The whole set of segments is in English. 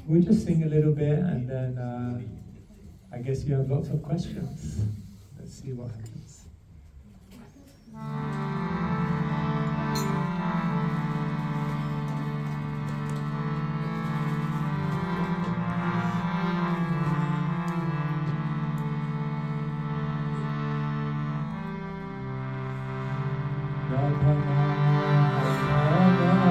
we'll just sing a little bit, and then I guess you have lots of questions. Let's see what happens. Radha Radha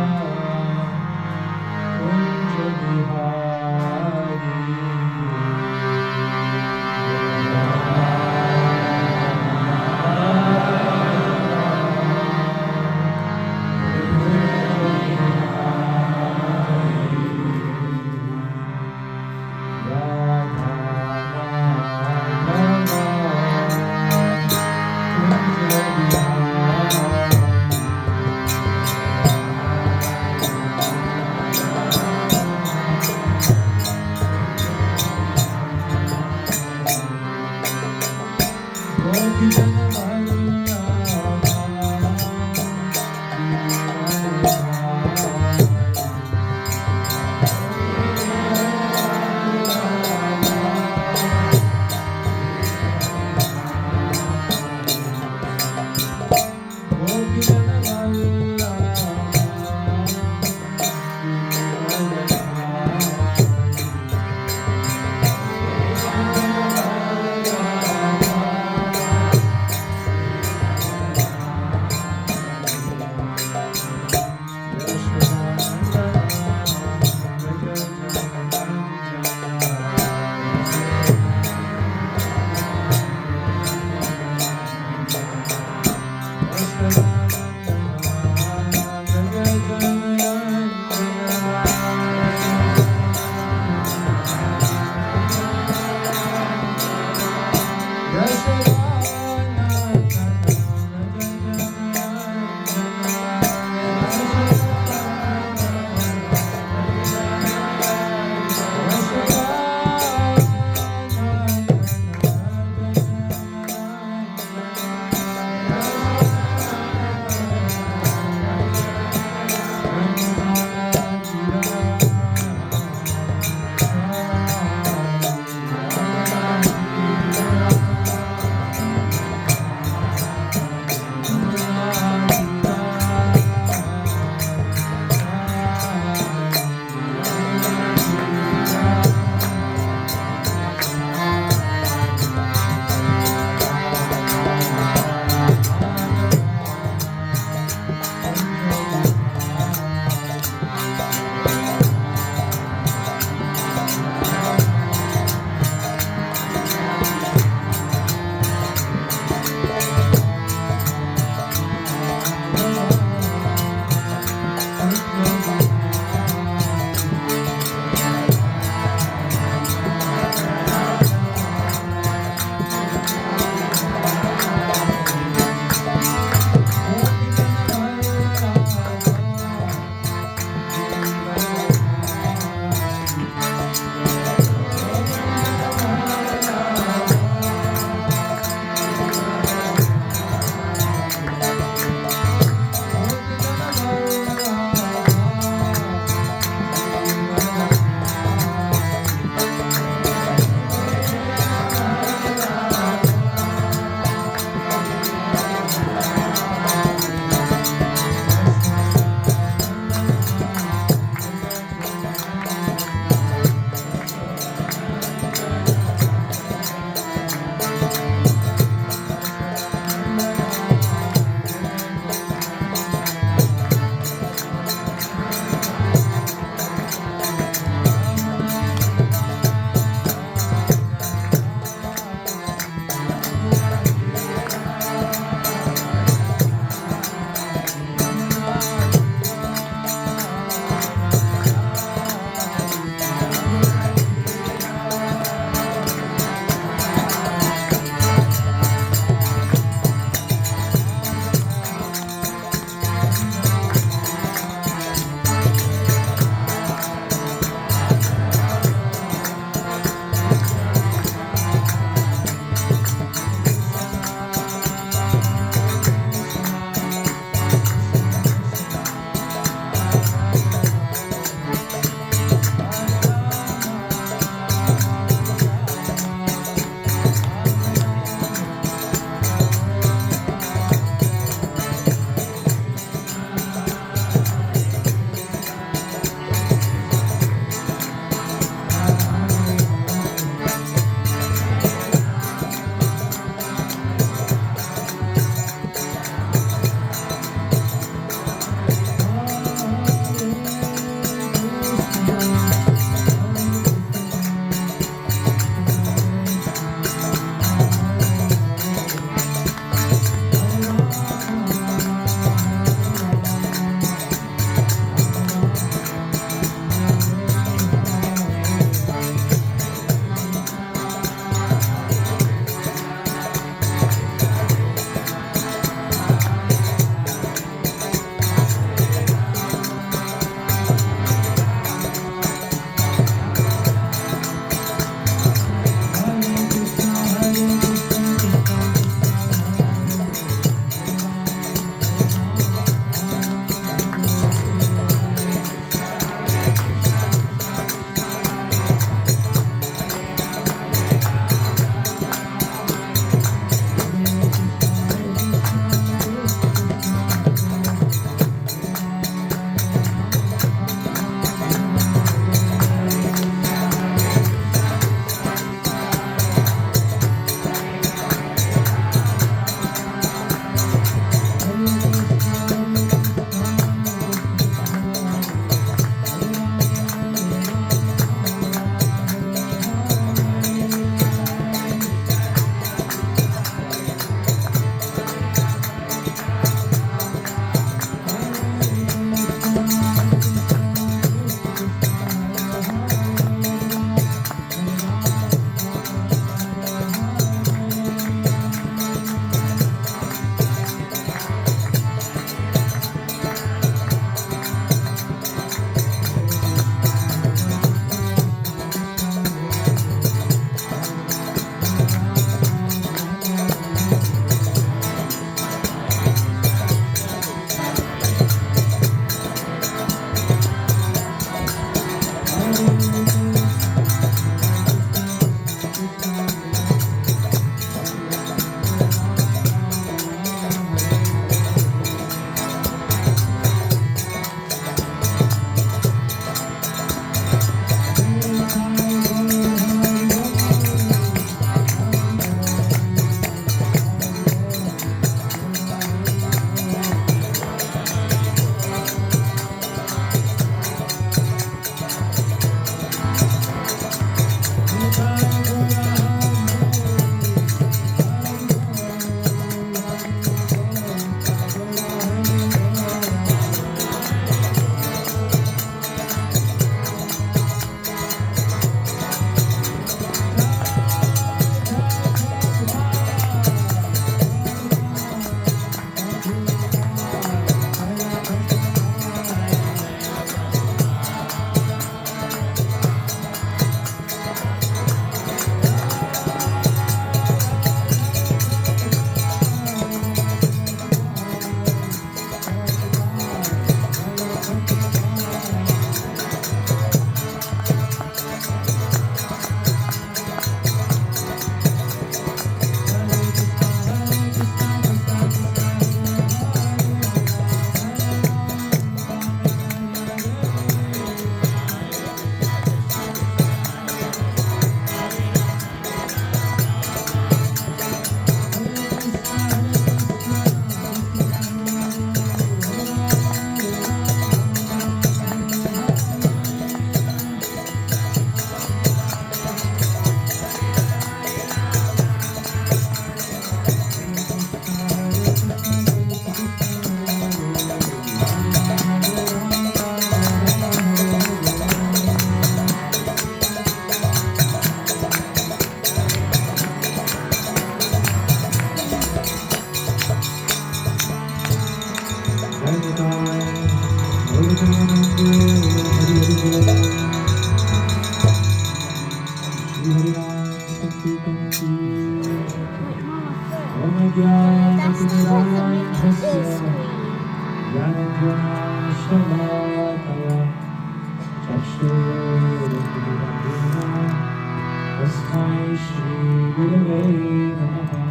Tasmai Shri Gurave Namaha.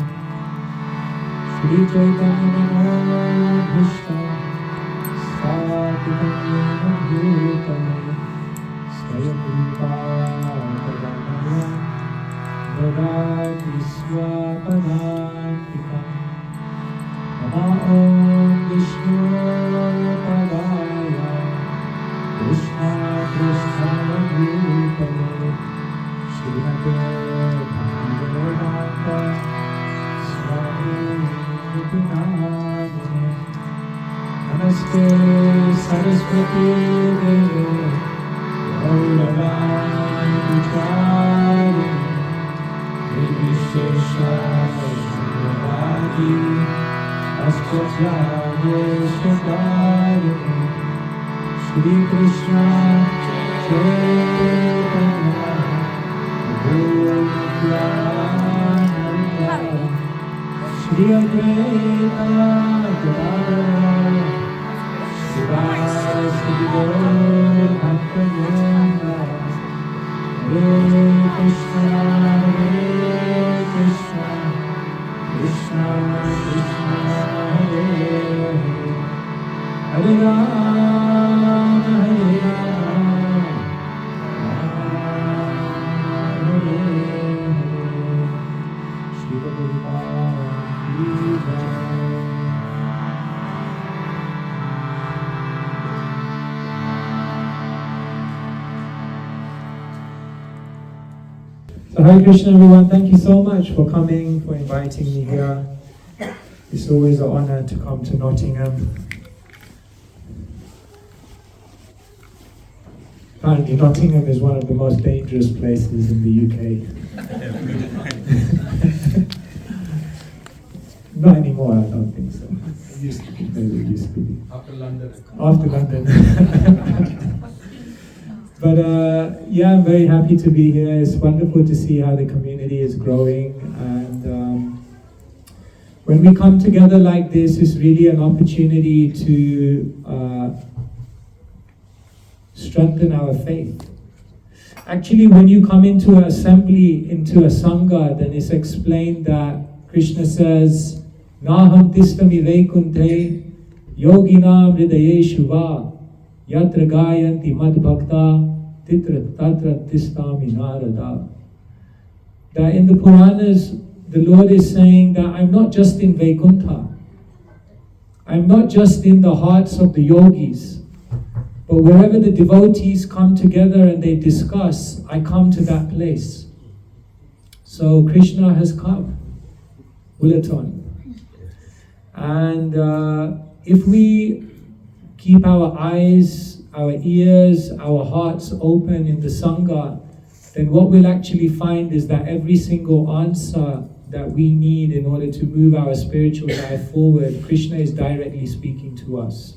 Shri Chaitanya Bhishta Sthapita Yena Bhutale Swayambhuva Tadamaya Dadati Swapadantika. Nama Om Vishnu Padaya Krishna Prasthaya Bhutale Srimate Bhagavata Swami Nityanamane. Namaste Saraswati Deve Gauravani Vichari Nirvishesha Shravadi Astatyade Shakari Shri Krishna Chaitanya Shri Advaita Gadadhara Srivasti Gaur Bhakta-vrinda. Hare Krishna Krishna Krishna Hare Hare Hare Rama Hare Rama So Hare Krishna everyone, thank you so much for coming, for inviting me here. It's always an honor to come to Nottingham. Apparently Nottingham is one of the most dangerous places in the UK. Not anymore, I don't think so. It used to be, maybe it used to be. After London. After London. But yeah, I'm very happy to be here. It's wonderful to see how the community is growing. And when we come together like this, it's really an opportunity to strengthen our faith. Actually, when you come into an assembly, into a sangha, then it's explained that Krishna says, Naham tistami vaikunte yoginam hridaye shuva yatra gayanti mad bhakta titra tatra tistami narada. That in the Puranas, the Lord is saying that I'm not just in Vaikuntha. I'm not just in the hearts of the yogis. But wherever the devotees come together and they discuss, I come to that place. So Krishna has come, Ulaton. And if we keep our eyes, our ears, our hearts open in the Sangha, then what we'll actually find is that every single answer that we need in order to move our spiritual life forward, Krishna is directly speaking to us.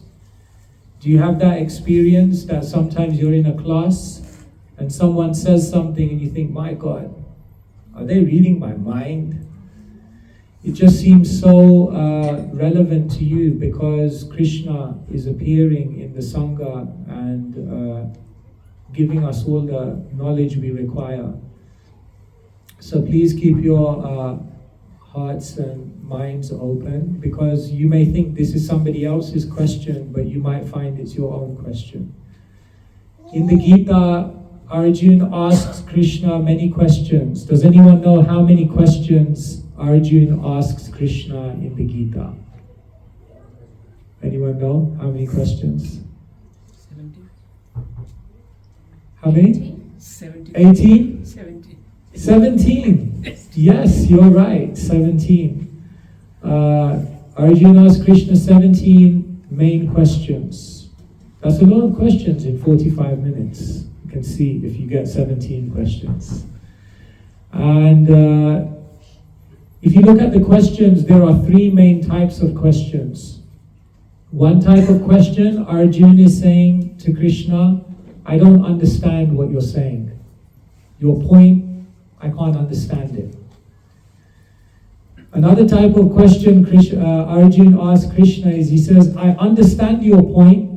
Do you have that experience that sometimes you're in a class and someone says something and you think, my God, are they reading my mind? It just seems so relevant to you because Krishna is appearing in the Sangha and giving us all the knowledge we require. So please keep your hearts and minds open, because you may think this is somebody else's question, but you might find it's your own question. In the Gita, Arjun asks Krishna many questions. Does anyone know how many questions Arjun asks Krishna in the Gita? Anyone know how many questions? 17. How many? 17. 18? 17. 17. Yes, you're right, 17. Arjun asked Krishna 17 main questions. That's a lot of questions in 45 minutes. You can see if you get 17 questions. And if you look at the questions, there are three main types of questions. One type of question, Arjun is saying to Krishna, I don't understand what you're saying. Your point, I can't understand it. Another type of question Arjun asks Krishna is, he says, I understand your point,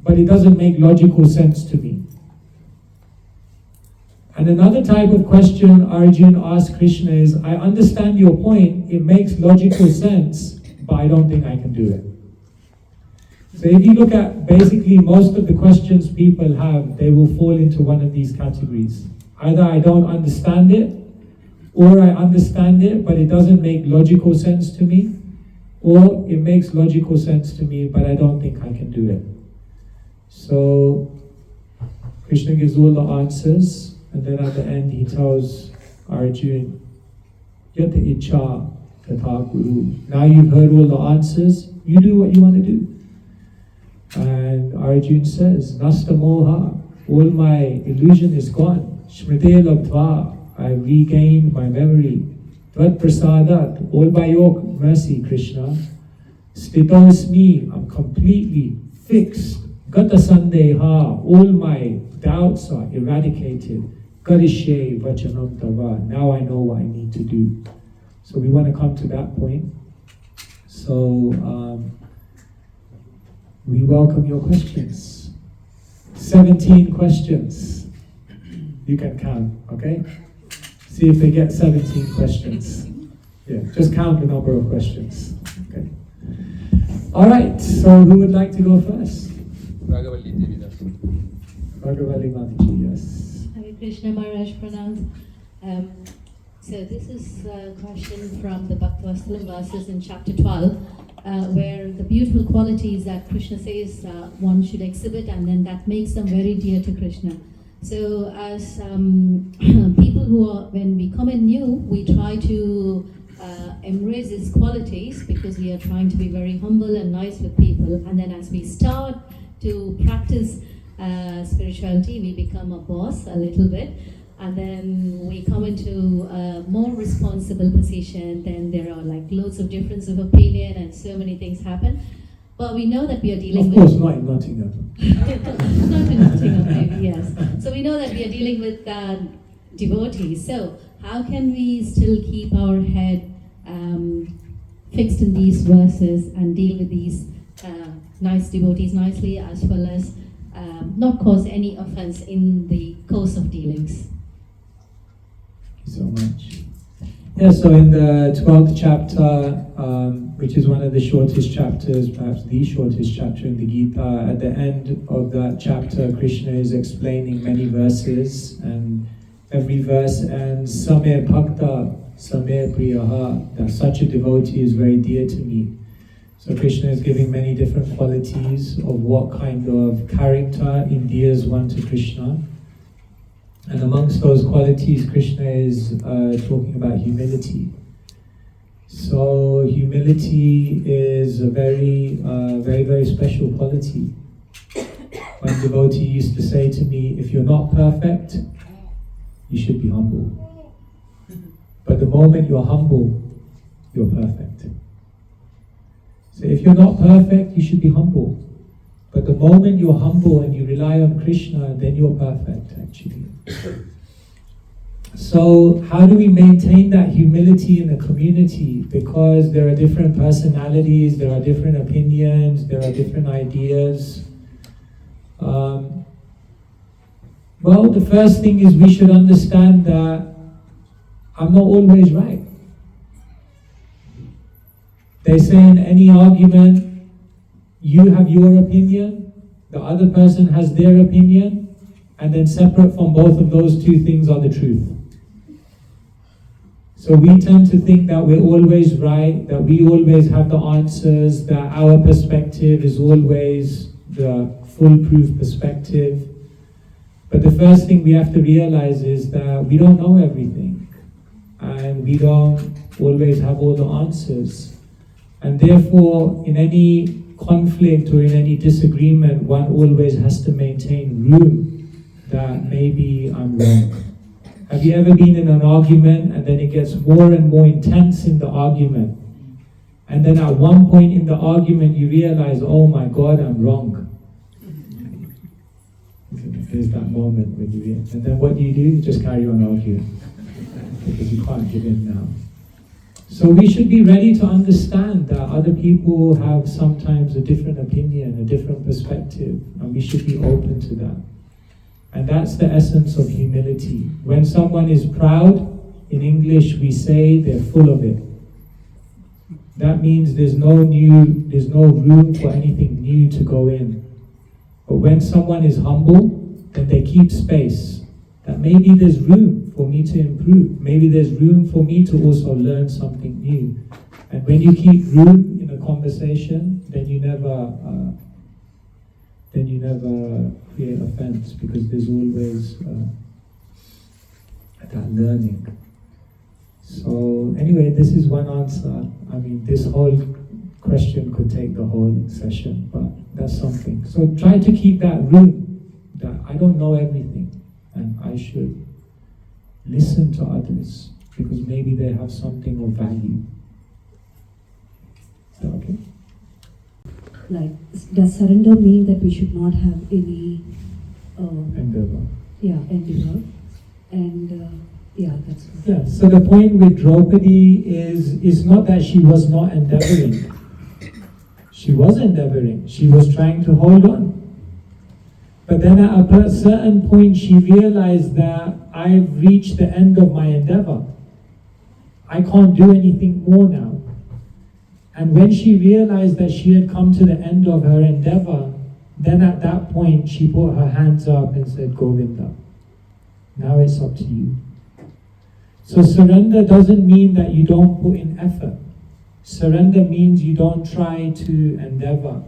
but it doesn't make logical sense to me. And another type of question Arjun asked Krishna is, I understand your point, it makes logical sense, but I don't think I can do it. So if you look at basically most of the questions people have, they will fall into one of these categories. Either I don't understand it, or I understand it, but it doesn't make logical sense to me, or it makes logical sense to me, but I don't think I can do it. So Krishna gives all the answers, and then at the end he tells Arjun, Yata Icha Tatha Guru. Now you've heard all the answers, you do what you want to do. And Arjun says, Nasta Moha, all my illusion is gone. Smrite Labdva, I regained my memory. Tvat Prasadat, all by your mercy, Krishna. Stitosmi, I'm completely fixed. Gata Sandeha, all my doubts are eradicated. Karishe Vachanam Tava, now I know what I need to do. So we want to come to that point. So we welcome your questions. 17 questions. You can count, okay? See if they get 17 questions. Yeah, just count the number of questions. Okay. All right, so who would like to go first? Bhagavad Gita. Bhagavad Gita, yes. Hare Krishna Maharaj Pranam. So this is a question from the Bhakti verses in chapter 12, where the beautiful qualities that Krishna says one should exhibit, and then that makes them very dear to Krishna. So as people who are, when we come in new, we try to embrace these qualities because we are trying to be very humble and nice with people. And then as we start to practice spirituality, we become a boss a little bit. And then we come into a more responsible position, then there are like loads of difference of opinion and so many things happen. But we know that we are dealing with... Of course, not in Nottingham. Not in Nottingham, maybe, yes. So we know that we are dealing with devotees. So how can we still keep our head fixed in these verses and deal with these nice devotees nicely, as well as not cause any offense in the course of dealings? So much. Yeah, so in the 12th chapter, which is one of the shortest chapters, perhaps the shortest chapter in the Gita, at the end of that chapter, Krishna is explaining many verses, and every verse ends, Same Bhakta, Same Priyaha, that such a devotee is very dear to me. So Krishna is giving many different qualities of what kind of character endears one to Krishna. And amongst those qualities, Krishna is talking about humility. So humility is a very, very special quality. One devotee used to say to me, if you're not perfect, you should be humble. But the moment you're humble, you're perfect. So if you're not perfect, you should be humble. But the moment you're humble and you rely on Krishna, then you're perfect, actually. So how do we maintain that humility in the community? Because there are different personalities, there are different opinions, there are different ideas. Well, the first thing is we should understand that I'm not always right. They say in any argument, you have your opinion, the other person has their opinion, and then separate from both of those two things are the truth. So we tend to think that we're always right, that we always have the answers, that our perspective is always the foolproof perspective. But the first thing we have to realize is that we don't know everything, and we don't always have all the answers. And therefore, in any conflict or in any disagreement, one always has to maintain room that maybe I'm wrong. Have you ever been in an argument and then it gets more and more intense in the argument? And then at one point in the argument you realize, oh my God, I'm wrong. There's that moment when you realize. And then what do? You just carry on arguing. Because you can't give in now. So we should be ready to understand that other people have sometimes a different opinion, a different perspective, and we should be open to that. And that's the essence of humility. When someone is proud, in English we say they're full of it. That means there's no room for anything new to go in. But when someone is humble, then they keep space. That maybe there's room for me to improve. Maybe there's room for me to also learn something new. And when you keep room in a conversation, then you never create offense, because there's always that learning. So anyway, this is one answer. I mean, this whole question could take the whole session, but that's something. So try to keep that room, that I don't know everything, and I should listen to others, because maybe they have something of value. Is that okay? Like, does surrender mean that we should not have any Endeavor. endeavor? And that's good. Yeah, so the point with Draupadi is not that she was not endeavoring. She was endeavoring. She was trying to hold on. But then at a certain point she realized that I've reached the end of my endeavor. I can't do anything more now. And when she realized that she had come to the end of her endeavor, then at that point she put her hands up and said, Govinda, now it's up to you. So surrender doesn't mean that you don't put in effort. Surrender means you don't try to endeavor.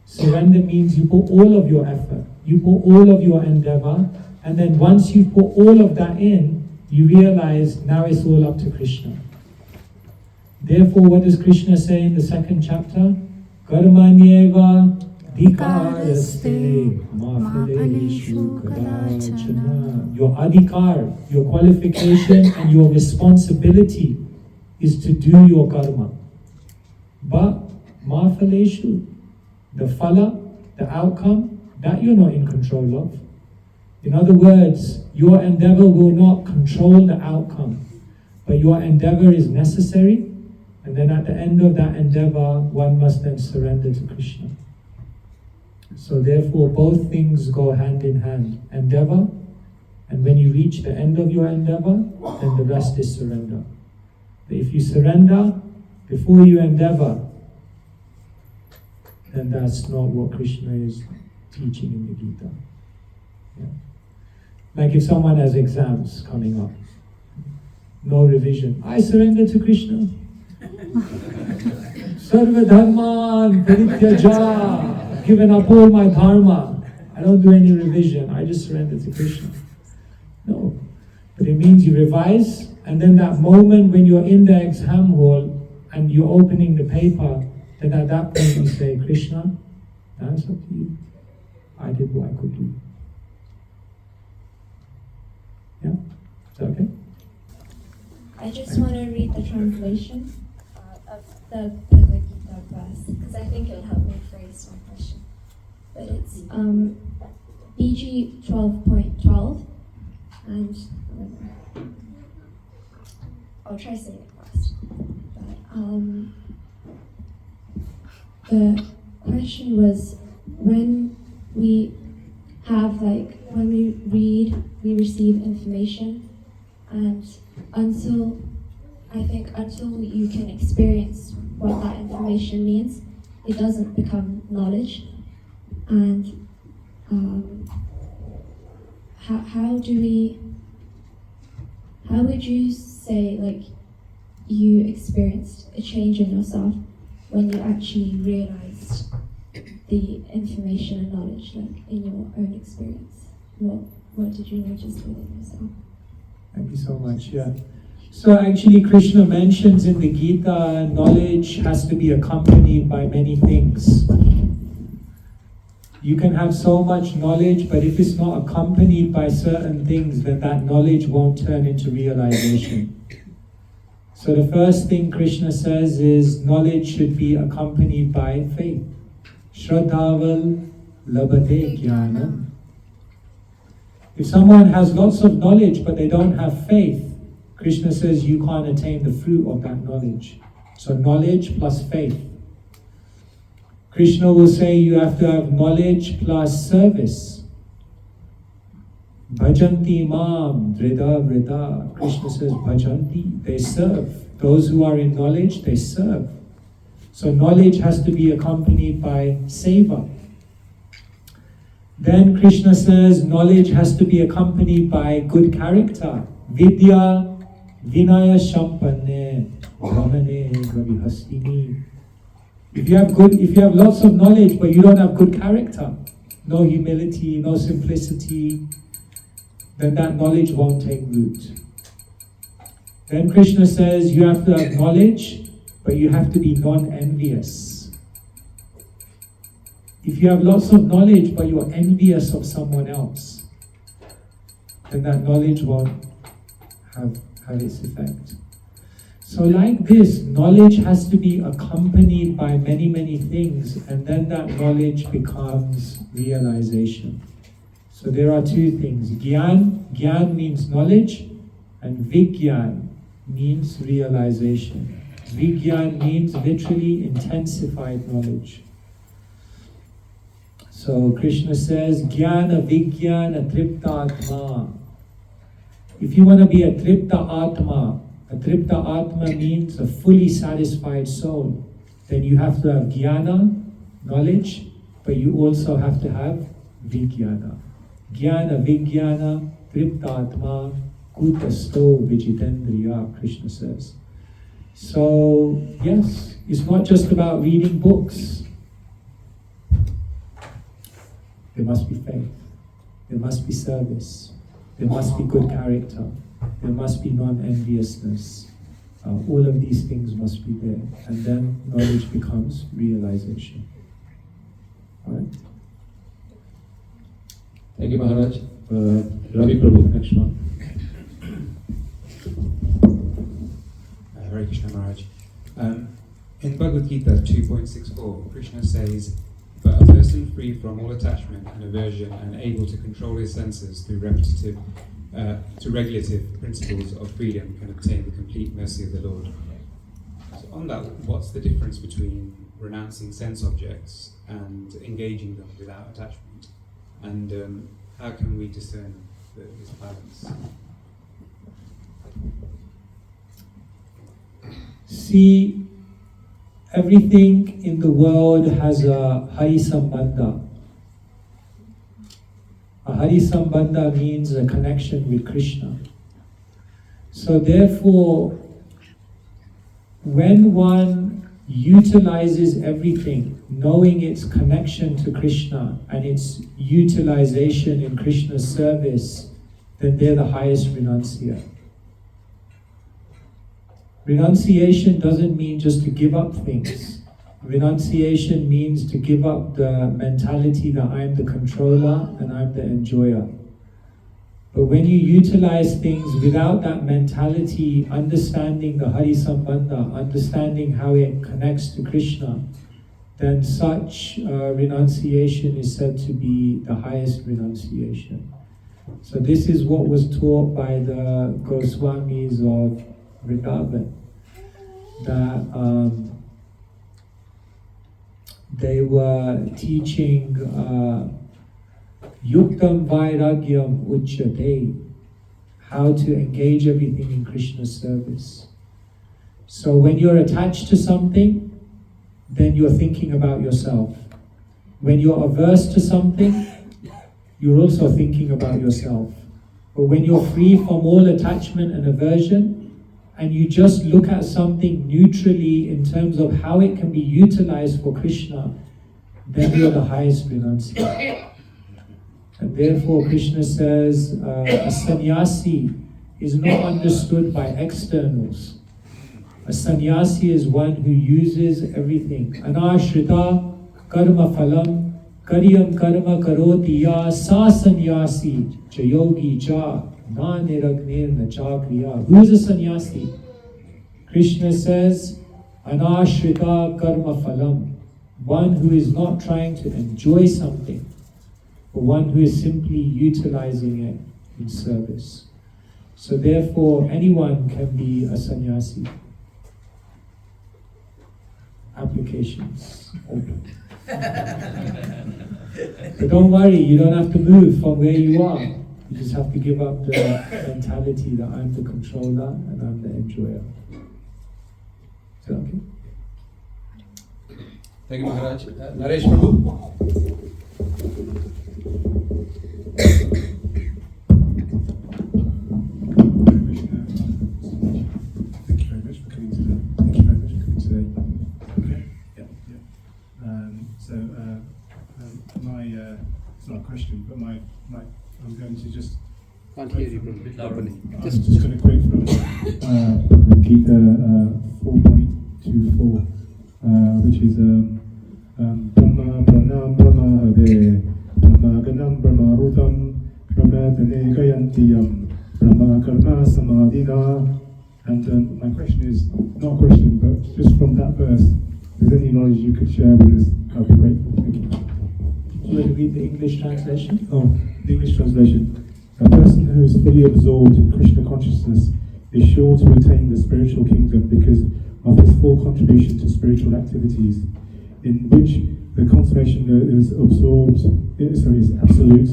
Surrender means you put all of your effort, you put all of your endeavor, and then once you put all of that in, you realize now it's all up to Krishna. Therefore, what does Krishna say in the second chapter? Karmanyeva adhikaraste ma phaleshu kadachana. Your adhikar, your qualification and your responsibility is to do your karma. But ma phaleshu, the phala, the outcome, that you're not in control of. In other words, your endeavor will not control the outcome, but your endeavor is necessary. And then at the end of that endeavor, one must then surrender to Krishna. So therefore, both things go hand in hand. Endeavor, and when you reach the end of your endeavor, then the rest is surrender. But if you surrender before you endeavor, then that's not what Krishna is teaching in the Gita. Yeah. Like if someone has exams coming up, no revision, I surrender to Krishna. Sarva dharman parityaja, I've given up all my dharma. I don't do any revision, I just surrender to Krishna. No, but it means you revise, and then that moment when you're in the exam hall and you're opening the paper, then at that point you say, Krishna, that's up to you. I did what I could do. Yeah? Is that okay? I just want to read the translation of the Bhagavad Gita verse, because I think it'll help me phrase my question. But it's BG 12.12, and I'll try saying it fast. But the question was, when we have, when we read, we receive information, and until you can experience what that information means, it doesn't become knowledge. And how would you say you experienced a change in yourself when you actually realized the information and knowledge, in your own experience? What did you notice within yourself? Thank you so much. Yeah. So actually Krishna mentions in the Gita, knowledge has to be accompanied by many things. You can have so much knowledge, but if it's not accompanied by certain things, then that knowledge won't turn into realization. So the first thing Krishna says is knowledge should be accompanied by faith. Shraddhaval labhate jnanam. If someone has lots of knowledge but they don't have faith, Krishna says you can't attain the fruit of that knowledge. So knowledge plus faith. Krishna will say you have to have knowledge plus service. Bhajanti mam drida vrida. Krishna says bhajanti, they serve. Those who are in knowledge, they serve. So knowledge has to be accompanied by seva. Then Krishna says knowledge has to be accompanied by good character. Vidya vinaya shampanne brahmane gavihastini. If you have lots of knowledge but you don't have good character, no humility, no simplicity, then that knowledge won't take root. Then Krishna says you have to have knowledge, but you have to be non-envious. If you have lots of knowledge but you're envious of someone else, then that knowledge won't have its effect. So like this, knowledge has to be accompanied by many, many things, and then that knowledge becomes realization. So there are two things. Gyan means knowledge, and Vigyan means realization. Vigyan means literally intensified knowledge. So Krishna says, Jnana Vijnana Tripta Atma. If you want to be a Tripta Atma means a fully satisfied soul, then you have to have Jnana, knowledge, but you also have to have Vijnana. Jnana Vijnana Tripta Atma Kutasto Vijitendriya, Krishna says. So, yes, it's not just about reading books. There must be faith. There must be service. There must be good character. There must be non-enviousness. All of these things must be there. And then knowledge becomes realization. Alright? Thank you, Maharaj. Ravi Prabhu, next one. Hare Krishna Maharaj. In Bhagavad Gita 2.64, Krishna says, "But a person free from all attachment and aversion and able to control his senses through regulative principles of freedom can obtain the complete mercy of the Lord." So on that, what's the difference between renouncing sense objects and engaging them without attachment? And how can we discern this balance? See, everything in the world has a Hari Sambandha. A Hari Sambandha means a connection with Krishna. So therefore, when one utilizes everything, knowing its connection to Krishna and its utilization in Krishna's service, then they're the highest renunciate. Renunciation doesn't mean just to give up things. Renunciation means to give up the mentality that I'm the controller and I'm the enjoyer. But when you utilize things without that mentality, understanding the Hari Sambandha, understanding how it connects to Krishna, then such renunciation is said to be the highest renunciation. So this is what was taught by the Goswamis of Vrindavan, that they were teaching Yuktam Vairagyam Uchyate, how to engage everything in Krishna's service. So when you're attached to something, then you're thinking about yourself. When you're averse to something, you're also thinking about yourself. But when you're free from all attachment and aversion, and you just look at something neutrally in terms of how it can be utilized for Krishna, then you're the highest renunciate. And therefore Krishna says a sannyasi is not understood by externals. A sannyasi is one who uses everything. Anashrita karma phalam karyam karma karoti ya sa sannyasi cha yogi cha na niragnir na cha kriya. Who is a sannyasi? Krishna says anashrita karma phalam, one who is not trying to enjoy something, but one who is simply utilizing it in service. So therefore anyone can be a sannyasi. Applications open. But don't worry, you don't have to move from where you are. You just have to give up the mentality that I'm the controller and I'm the enjoyer. Is that okay? Thank you, Maharaj. Naresh Prabhu. Thank you very much for coming today. Thank you very much for coming today. Okay. Yeah. It's not a question, but I'm going to just. Can't hear you properly. I'm just going to quote from Bhagavad Gita 4.24, which is Brahma Pranam Brahma Have Brahma Ganam Brahma Hutam Brahma Tane Gayantiyam Brahma Karma Samadhina. And my question is, not a question, but just from that verse, if there's any knowledge you could share with us, I'd be grateful. Thank you. Do you want to read the English translation? Oh, the English translation. A person who is fully absorbed in Krishna consciousness is sure to attain the spiritual kingdom because of his full contribution to spiritual activities, in which the consummation is is absolute,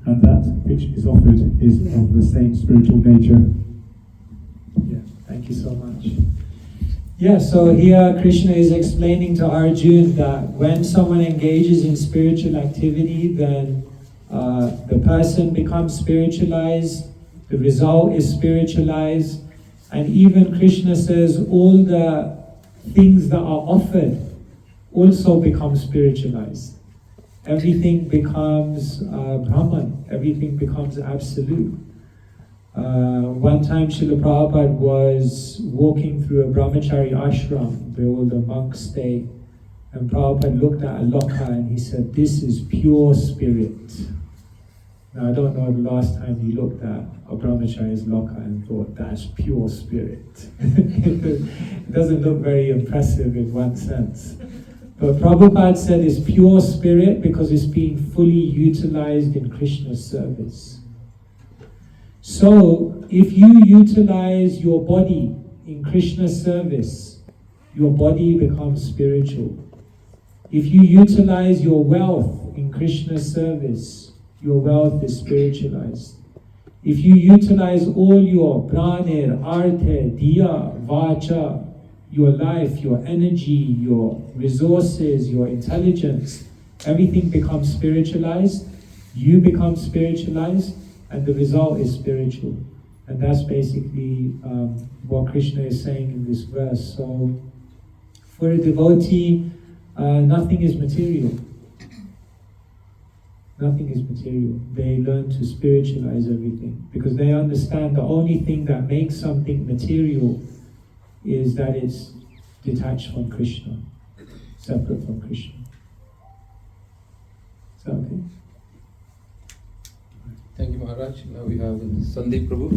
and that which is offered is of the same spiritual nature. Yeah, thank you so much. Yeah, so here Krishna is explaining to Arjun that when someone engages in spiritual activity, then the person becomes spiritualized, the result is spiritualized, and even Krishna says all the things that are offered also become spiritualized. Everything becomes Brahman, everything becomes absolute. One time Srila Prabhupada was walking through a Brahmachari ashram where all the monks stay, and Prabhupada looked at a loka and he said, "This is pure spirit." Now I don't know the last time he looked at a Brahmachari's loka and thought, "That's pure spirit." It doesn't look very impressive in one sense. But Prabhupada said it's pure spirit because it's being fully utilized in Krishna's service. So, if you utilize your body in Krishna's service, your body becomes spiritual. If you utilize your wealth in Krishna's service, your wealth is spiritualized. If you utilize all your pranir, arte, diya, vacha, your life, your energy, your resources, your intelligence, everything becomes spiritualized, you become spiritualized, and the result is spiritual. And that's basically what Krishna is saying in this verse. So, for a devotee, nothing is material. Nothing is material. They learn to spiritualize everything because they understand the only thing that makes something material is that it's detached from Krishna, separate from Krishna. Is that okay? Thank you, Maharaj. Now we have Sandeep Prabhu.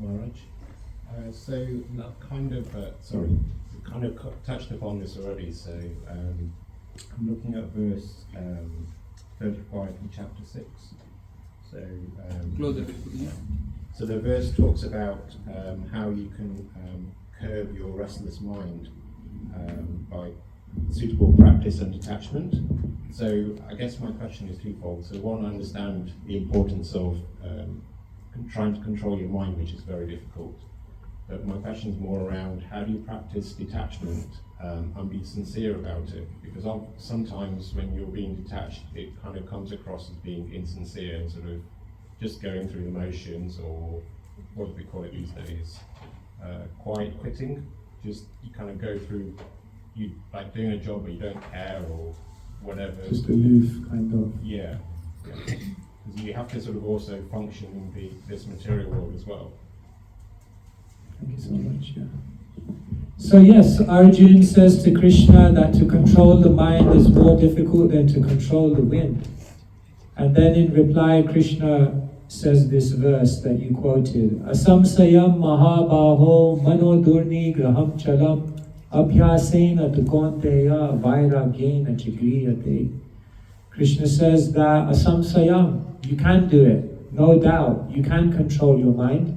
Maharaj. So kind of touched upon this already. So I'm looking at verse 35 in chapter 6. So Closer. so the verse talks about how you can curb your restless mind by suitable practice and detachment. So I guess my question is twofold. So one, I understand the importance of trying to control your mind, which is very difficult. But my question is more around how do you practice detachment and be sincere about it? Because sometimes when you're being detached, it kind of comes across as being insincere and sort of just going through the motions, or what do we call it these days? Quiet quitting. Just you kind of go through, you like doing a job but you don't care or whatever. Just aloof, kind of. Yeah. Because you have to sort of also function in this material world as well. Thank you so much. Yeah. So yes, Arjun says to Krishna that to control the mind is more difficult than to control the wind. And then in reply, Krishna says this verse that you quoted: Asamsayam mahabaho mano durni graham chalam abhyasena tukonteya vairagyena chigriyate. Krishna says that asamsayam, you can do it. no doubt, you can control your mind.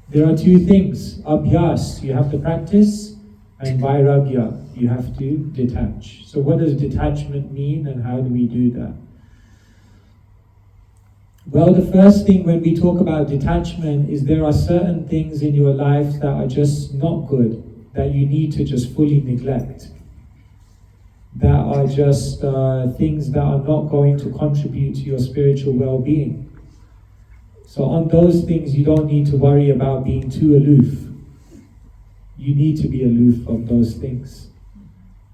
There are two things. Abhyas, you have to practice, and vairagya, you have to detach. So what does detachment mean, and how do we do that? Well, the first thing when we talk about detachment is there are certain things in your life that are just not good, that you need to just fully neglect. That are just things that are not going to contribute to your spiritual well-being. So on those things, you don't need to worry about being too aloof. You need to be aloof from those things.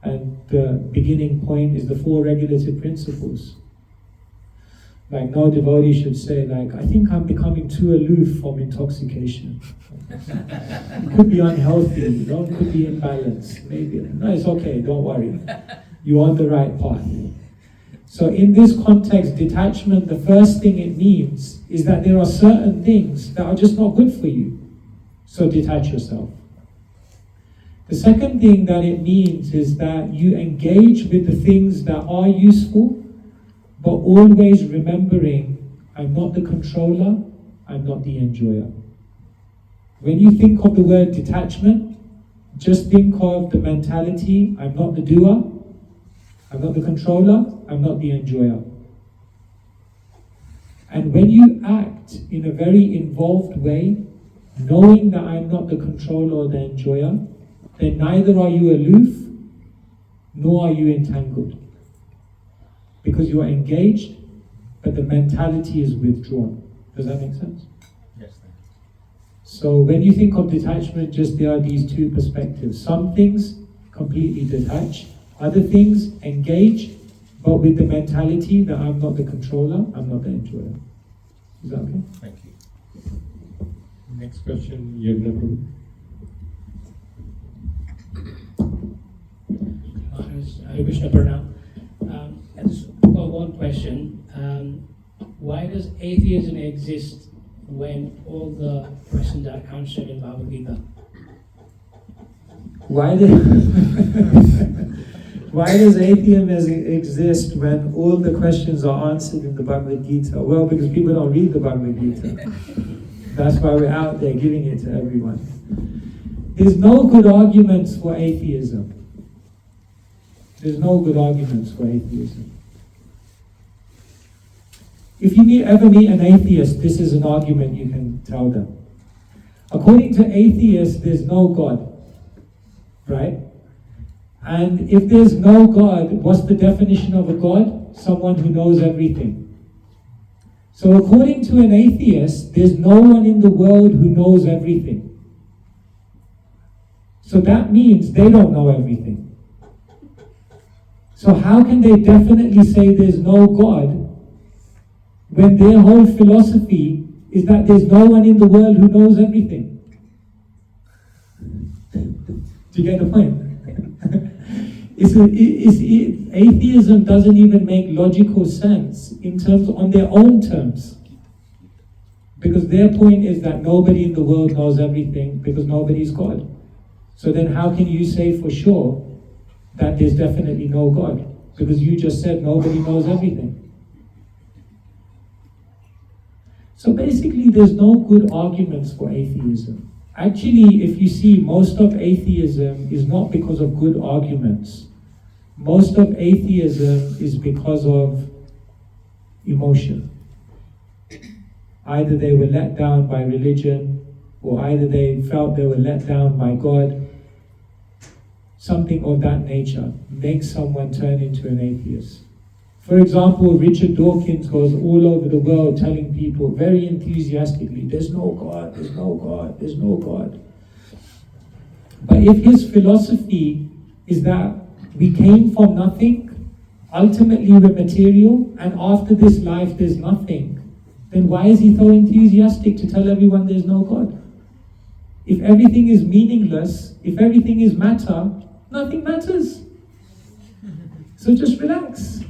And the beginning point is the 4 regulative principles. Like no devotee should say, like, I think I'm becoming too aloof from intoxication. It could be unhealthy, you know, it could be imbalanced. Maybe. No, it's okay, don't worry. You're on the right path. So in this context, detachment, the first thing it means is that there are certain things that are just not good for you. So detach yourself. The second thing that it means is that you engage with the things that are useful, but always remembering, I'm not the controller, I'm not the enjoyer. When you think of the word detachment, just think of the mentality, I'm not the doer, I'm not the controller, I'm not the enjoyer. And when you act in a very involved way, knowing that I'm not the controller or the enjoyer, then neither are you aloof, nor are you entangled. Because you are engaged, but the mentality is withdrawn. Does that make sense? Yes. So when you think of detachment, just there are these two perspectives. Some things completely detach, other things engage, but with the mentality that I'm not the controller, I'm not the enjoyer. Is that okay? Thank you. Next question, Yagna Prabhu. Hare Krishna Pranam. Just one question. Why does atheism exist when all the questions are answered in Bhagavad Gita? Why does atheism exist when all the questions are answered in the Bhagavad Gita? Well, because people don't read the Bhagavad Gita. That's why we're out there giving it to everyone. There's no good arguments for atheism. There's no good arguments for atheism. If you ever meet an atheist, this is an argument you can tell them. According to atheists, there's no God. Right? And if there's no God, what's the definition of a God? Someone who knows everything. So according to an atheist, there's no one in the world who knows everything. So that means they don't know everything. So how can they definitely say there's no God when their whole philosophy is that there's no one in the world who knows everything? Do you get the point? Atheism doesn't even make logical sense in terms on their own terms. Because their point is that nobody in the world knows everything because nobody's God. So then how can you say for sure that there's definitely no God? Because you just said nobody knows everything. So basically there's no good arguments for atheism. Actually, if you see, most of atheism is not because of good arguments. Most of atheism is because of emotion. Either they were let down by religion, or either they felt they were let down by God. Something of that nature makes someone turn into an atheist. For example, Richard Dawkins goes all over the world telling people very enthusiastically, there's no God, there's no God, there's no God. But if his philosophy is that we came from nothing, ultimately we're material, and after this life there's nothing, then why is he so enthusiastic to tell everyone there's no God? If everything is meaningless, if everything is matter, nothing matters. So just relax.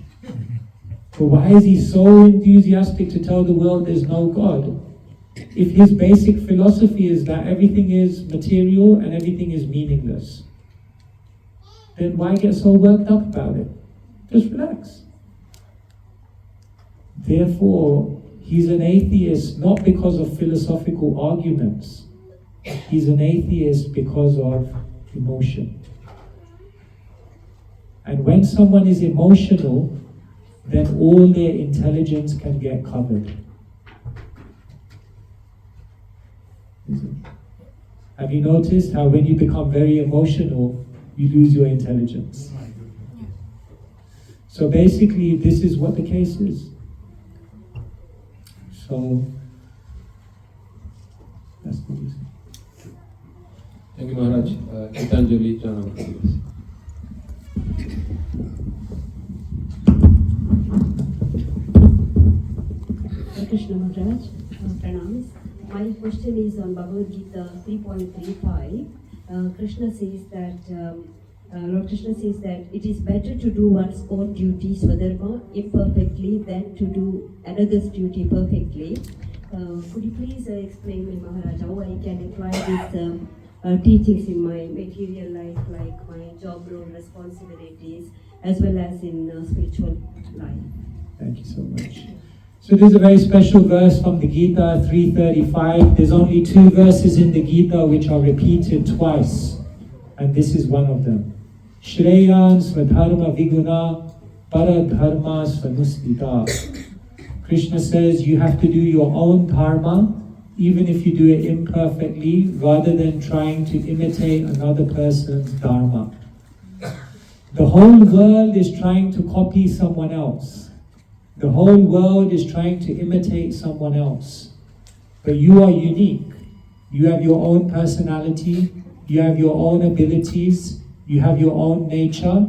But why is he so enthusiastic to tell the world there's no God? If his basic philosophy is that everything is material and everything is meaningless, then why get so worked up about it? Just relax. Therefore, He's an atheist not because of philosophical arguments. He's an atheist because of emotion. And when someone is emotional, then all their intelligence can get covered. Have you noticed how when you become very emotional, you lose your intelligence? So basically, this is what the case is. So, that's what we say. Thank you, Maharaj. Gitanjali Janam, please. Krishna Maharaj, pranams. My question is on Bhagavad Gita 3.35. Krishna says that Lord Krishna says that it is better to do one's own duty, Swadharma, imperfectly than to do another's duty perfectly. Could you please explain me, Maharaj, how I can apply these teachings in my material life, like my job role responsibilities, as well as in spiritual life? Thank you so much. So there's a very special verse from the Gita 3:35. There's only 2 verses in the Gita which are repeated twice, and this is one of them. Shreyan Swadharma Viguna Paradharma Svanustita. Krishna says you have to do your own dharma, even if you do it imperfectly, rather than trying to imitate another person's dharma. The whole world is trying to copy someone else. The whole world is trying to imitate someone else. But you are unique. You have your own personality, you have your own abilities, you have your own nature,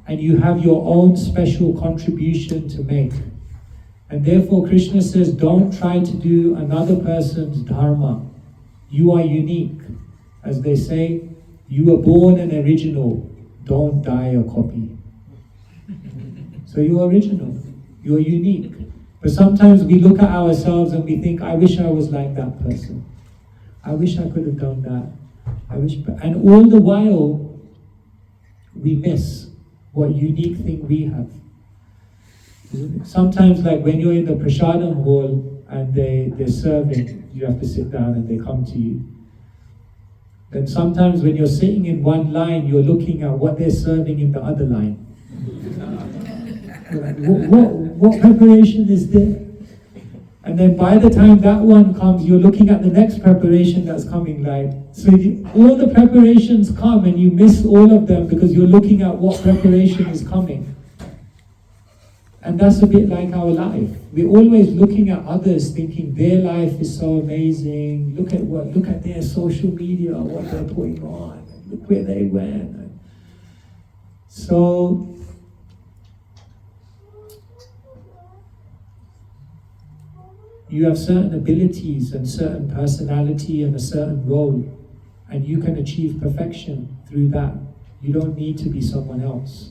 and you have your own special contribution to make. And therefore Krishna says, don't try to do another person's dharma. You are unique. As they say, you were born an original, don't die a copy. So you're original, you're unique. But sometimes we look at ourselves and we think, I wish I was like that person. I wish I could have done that. And all the while, we miss what unique thing we have. Sometimes, like when you're in the prasadam hall and they're serving, you have to sit down and they come to you. Then sometimes when you're sitting in one line, you're looking at what they're serving in the other line. Like, what preparation is there? And then by the time that one comes, you're looking at the next preparation that's coming. So all the preparations come and you miss all of them because you're looking at what preparation is coming. And that's a bit like our life. We're always looking at others, thinking their life is so amazing. Look at their social media, what they're putting on. Look where they went. So you have certain abilities and certain personality and a certain role, and you can achieve perfection through that. You don't need to be someone else.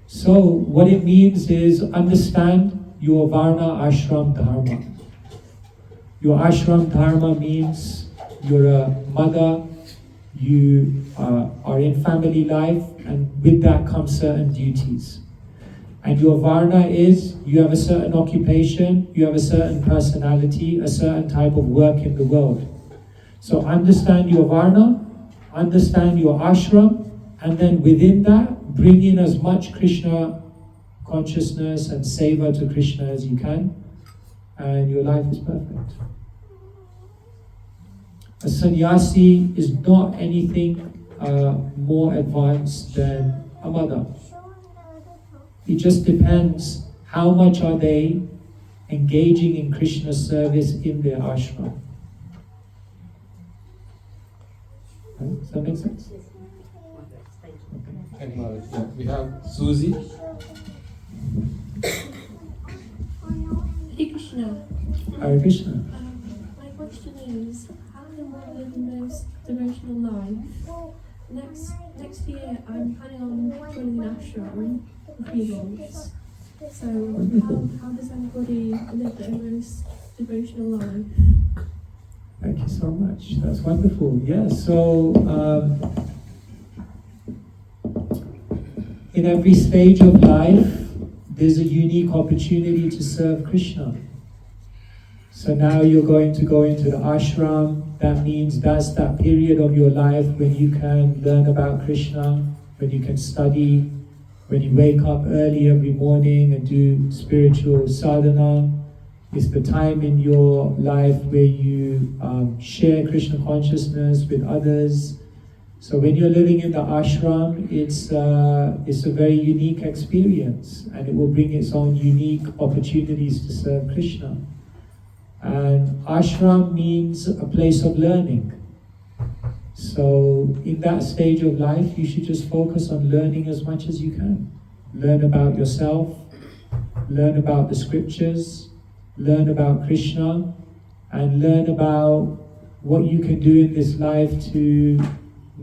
So what it means is understand your Varna Ashram Dharma. Your Ashram Dharma means you're a mother, you are in family life, and with that comes certain duties. And your Varna is, you have a certain occupation, you have a certain personality, a certain type of work in the world. So understand your Varna, understand your Ashram, and then within that, bring in as much Krishna consciousness and seva to Krishna as you can, and your life is perfect. A sannyasi is not anything more advanced than a mother. It just depends how much are they engaging in Krishna's service in their ashram. Right? Does that make sense? Thank you, Maharaj. Yeah, we have Susie. Hare Krishna. Hare Krishna. My question is, how can one live the most devotional life? Next year, I'm planning on joining an ashram for 3 months. So, how does anybody live their most devotional life? Thank you so much. That's wonderful. Yeah, so in every stage of life, there's a unique opportunity to serve Krishna. So now you're going to go into the ashram. That means that's that period of your life when you can learn about Krishna, when you can study, when you wake up early every morning and do spiritual sadhana. It's the time in your life where you share Krishna consciousness with others. So when you're living in the ashram, it's a very unique experience, and it will bring its own unique opportunities to serve Krishna. And ashram means a place of learning. So in that stage of life, you should just focus on learning as much as you can. Learn about yourself, learn about the scriptures, learn about Krishna, and learn about what you can do in this life to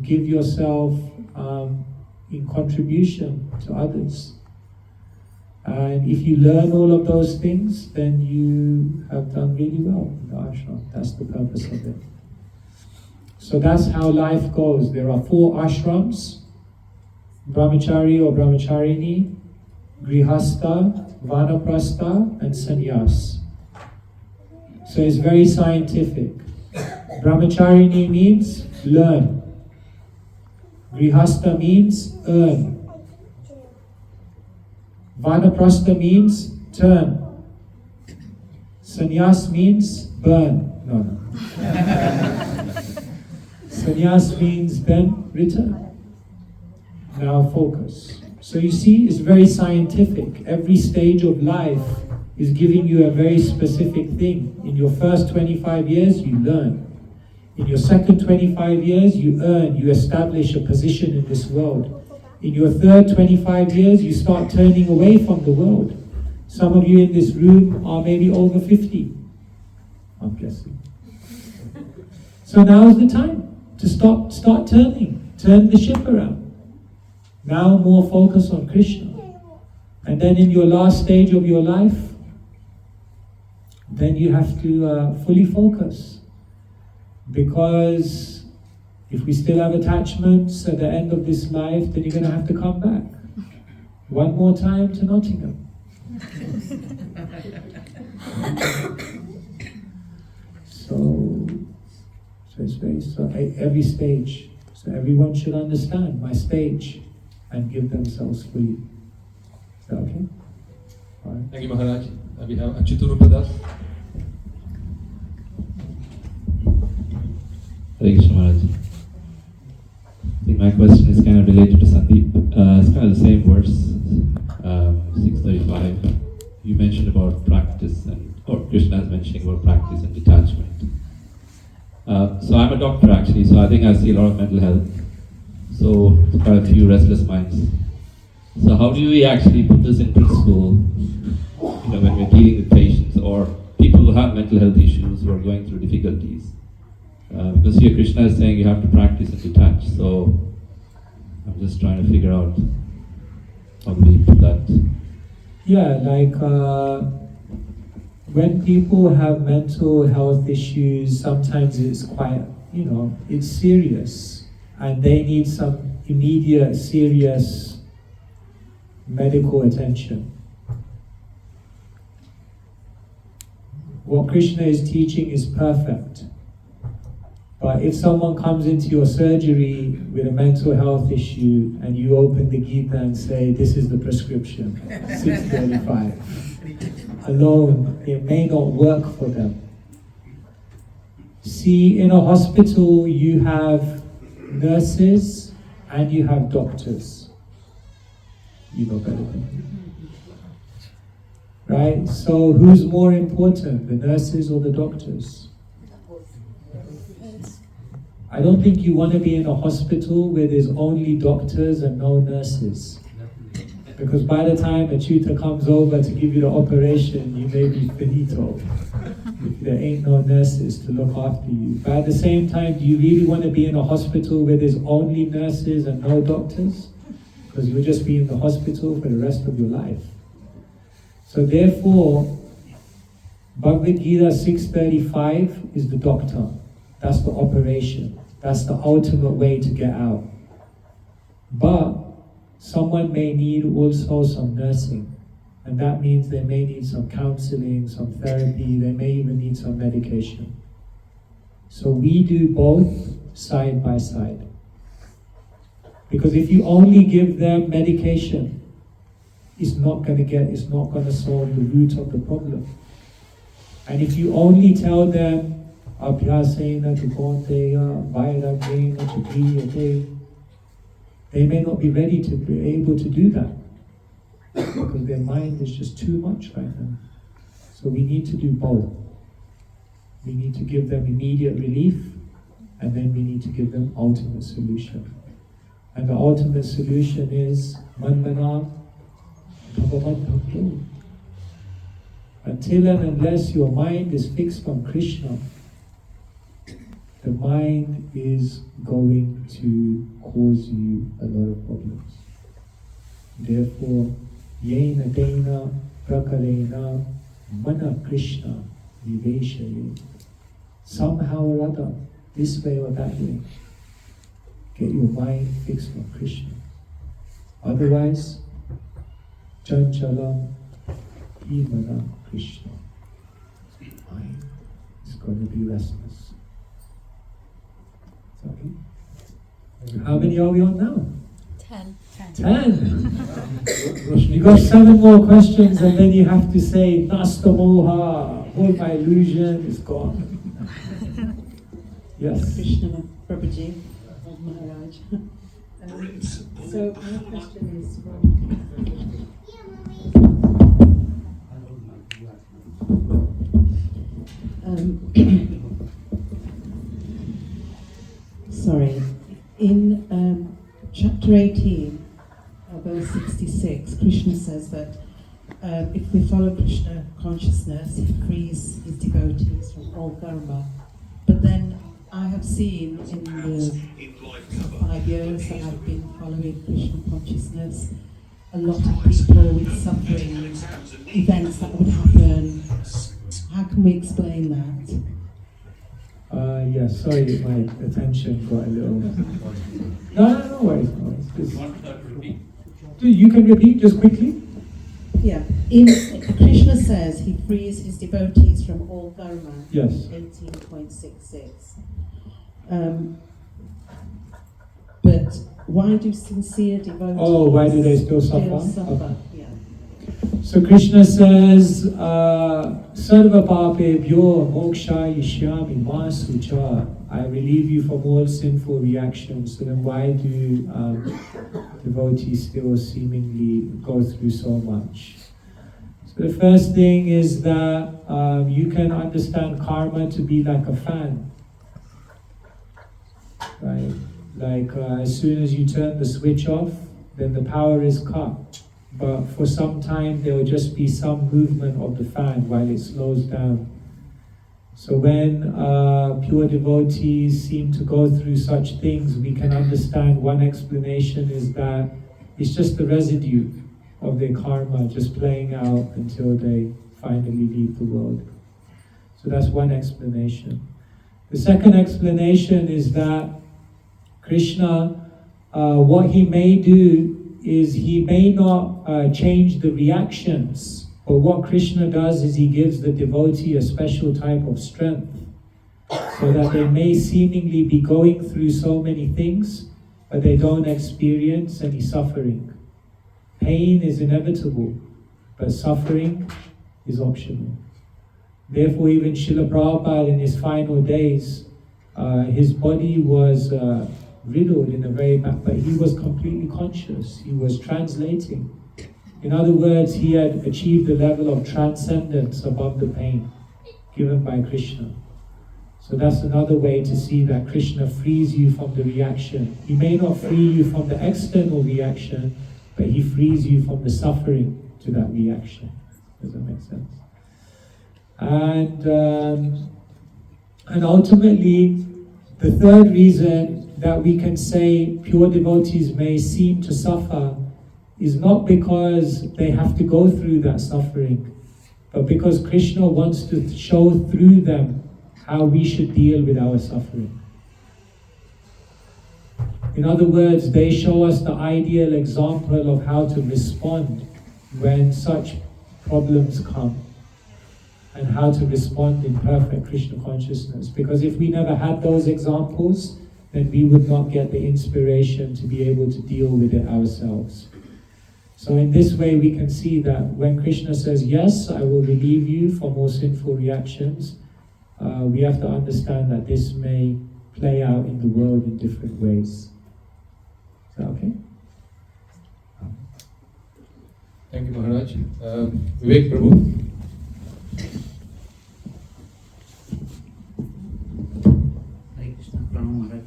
give yourself in contribution to others. And if you learn all of those things, then you have done really well in the ashram. That's the purpose of it. So that's how life goes. There are 4 ashrams: Brahmachari or Brahmacharini, Grihastha, Vanaprastha, and Sannyas. So it's very scientific. Brahmacharini means learn. Grihastha means earn. Vanaprastha means turn. Sannyas means burn. No. Sannyas means then return. Now focus. So you see, it's very scientific. Every stage of life is giving you a very specific thing. In your first 25 years, you learn. In your second 25 years, you earn, you establish a position in this world. In your third 25 years, you start turning away from the world. Some of you in this room are maybe over 50, I'm guessing. So now's the time to start turn the ship around. Now more focus on Krishna. And then in your last stage of your life, then you have to fully focus. Because if we still have attachments at the end of this life, then you're going to have to come back. One more time to Nottingham. So it's every stage. So everyone should understand my stage and give themselves fully. Is that okay? All right. Thank you, Maharaj. We have Achituru with us. Hare Krishna Maharaj. I think my question is kind of related to Sandeep. It's kind of the same verse, 635. You mentioned about practice, or Krishna is mentioning about practice and detachment. So I'm a doctor actually, so I think I see a lot of mental health. So quite a few restless minds. So how do we actually put this in principle, when we're dealing with patients or people who have mental health issues who are going through difficulties? Because here Krishna is saying you have to practice and detach. So I'm just trying to figure out how do we put that. Yeah, like when people have mental health issues, sometimes it's quite, it's serious. And they need some immediate, serious medical attention. What Krishna is teaching is perfect. But if someone comes into your surgery with a mental health issue and you open the Gita and say, this is the prescription, 635, alone, it may not work for them. See, in a hospital you have nurses and you have doctors. You know better than me. Right? So who's more important, the nurses or the doctors? I don't think you want to be in a hospital where there's only doctors and no nurses. Because by the time a tutor comes over to give you the operation, you may be finito. If there ain't no nurses to look after you. But at the same time, do you really want to be in a hospital where there's only nurses and no doctors? Because you'll just be in the hospital for the rest of your life. So therefore, Bhagavad Gita 635 is the doctor. That's the operation. That's the ultimate way to get out. But someone may need also some nursing. And that means they may need some counseling, some therapy, they may even need some medication. So we do both side by side. Because if you only give them medication, it's not going to solve the root of the problem. And if you only tell them, Abhyasena tu konteya, vairagena tu priyate, they may not be ready to be able to do that. Because their mind is just too much right now. So we need to do both. We need to give them immediate relief, and then we need to give them ultimate solution. And the ultimate solution is Manmana Bhagavan. Until and unless your mind is fixed on Krishna, the mind is going to cause you a lot of problems. Therefore, Yena Dena Prakarena Mana Krishna Viveshaye. Somehow or other, this way or that way, get your mind fixed on Krishna. Otherwise, Chanchalam Imana Krishna. Mind is going to be restless. Okay? How many are we on now? 10. 10. You got 7 more questions, and then you have to say Nasta Moha, all my illusion is gone. Yes. Krishna Prabhuji of Maharaj. So my question is sorry, in chapter 18, verse 66, Krishna says that if we follow Krishna consciousness, he frees his devotees from all karma. But then I have seen in the 5 years that I've been following Krishna consciousness, a lot of people with suffering, events that would happen. How can we explain that? Yes, sorry, my attention got a little... No worries. You want to repeat? You can repeat just quickly? Yeah, Krishna says he frees his devotees from all karma. Yes. 18.66. But why do sincere devotees... Oh, why do they still suffer? Okay. Yeah. So Krishna says, Sarva papebhyo moksha yishyami ma sucha. I relieve you from all sinful reactions. So then why do devotees still seemingly go through so much? So the first thing is that you can understand karma to be like a fan. Right? Like as soon as you turn the switch off, then the power is cut. But for some time there will just be some movement of the fan while it slows down. So when pure devotees seem to go through such things, we can understand one explanation is that it's just the residue of their karma just playing out until they finally leave the world. So that's one explanation. The second explanation is that Krishna, what he may do is he may not change the reactions, but what Krishna does is he gives the devotee a special type of strength so that they may seemingly be going through so many things, but they don't experience any suffering. Pain is inevitable, but suffering is optional. Therefore, even Srila Prabhupada in his final days, his body was riddled in a very bad, but he was completely conscious. He was translating. In other words, he had achieved a level of transcendence above the pain given by Krishna. So that's another way to see that Krishna frees you from the reaction. He may not free you from the external reaction, but he frees you from the suffering to that reaction. Does that make sense? And ultimately, the third reason that we can say pure devotees may seem to suffer is not because they have to go through that suffering, but because Krishna wants to show through them how we should deal with our suffering. In other words, they show us the ideal example of how to respond when such problems come and how to respond in perfect Krishna consciousness. Because if we never had those examples, then we would not get the inspiration to be able to deal with it ourselves. So in this way we can see that when Krishna says, yes, I will relieve you from all sinful reactions, we have to understand that this may play out in the world in different ways. Is that okay? Thank you, Maharaj. Vivek Prabhu. Hare Krishna, Pranam Maharaj.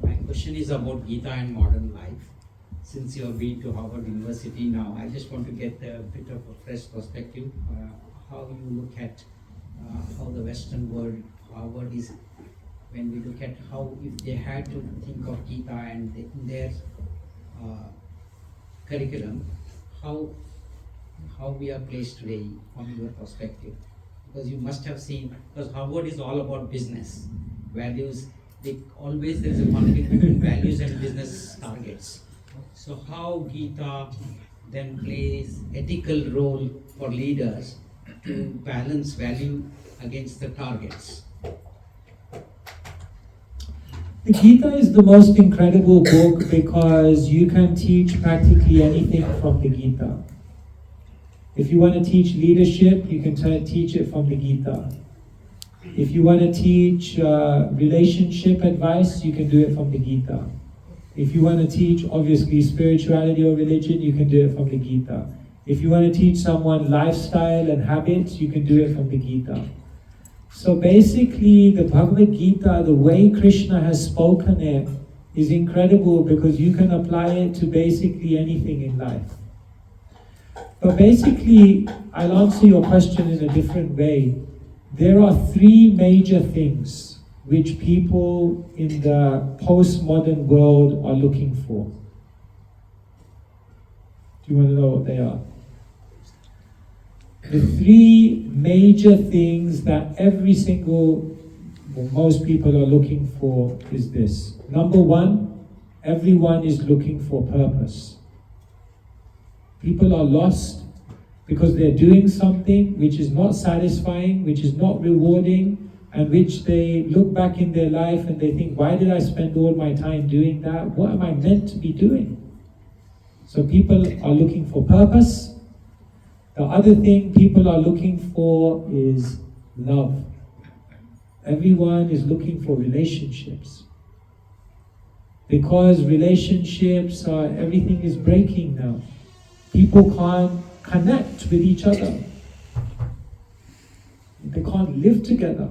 My question is about Gita and modern life. Since you have been to Harvard University now, I just want to get a bit of a fresh perspective. How you look at how the Western world, Harvard is, when we look at how, if they had to think of Gita and in their curriculum, how we are placed today from your perspective. Because you must have seen, because Harvard is all about business, values, there is a conflict between values and business targets. So how Gita then plays ethical role for leaders to balance value against the targets. The Gita is the most incredible book because you can teach practically anything from the Gita. If you want to teach leadership, you can teach it from the Gita. If you want to teach relationship advice, you can do it from the Gita. If you want to teach, obviously, spirituality or religion, you can do it from the Gita. If you want to teach someone lifestyle and habits, you can do it from the Gita. So basically, the Bhagavad Gita, the way Krishna has spoken it, is incredible because you can apply it to basically anything in life. But basically, I'll answer your question in a different way. There are three major things which people in the postmodern world are looking for. Do you want to know what they are? The three major things that most people are looking for is this. Number one, everyone is looking for purpose. People are lost because they're doing something which is not satisfying, which is not rewarding, and which they look back in their life and they think, why did I spend all my time doing that? What am I meant to be doing? So people are looking for purpose. The other thing people are looking for is love. Everyone is looking for relationships. Because relationships are, everything is breaking now. People can't connect with each other. They can't live together.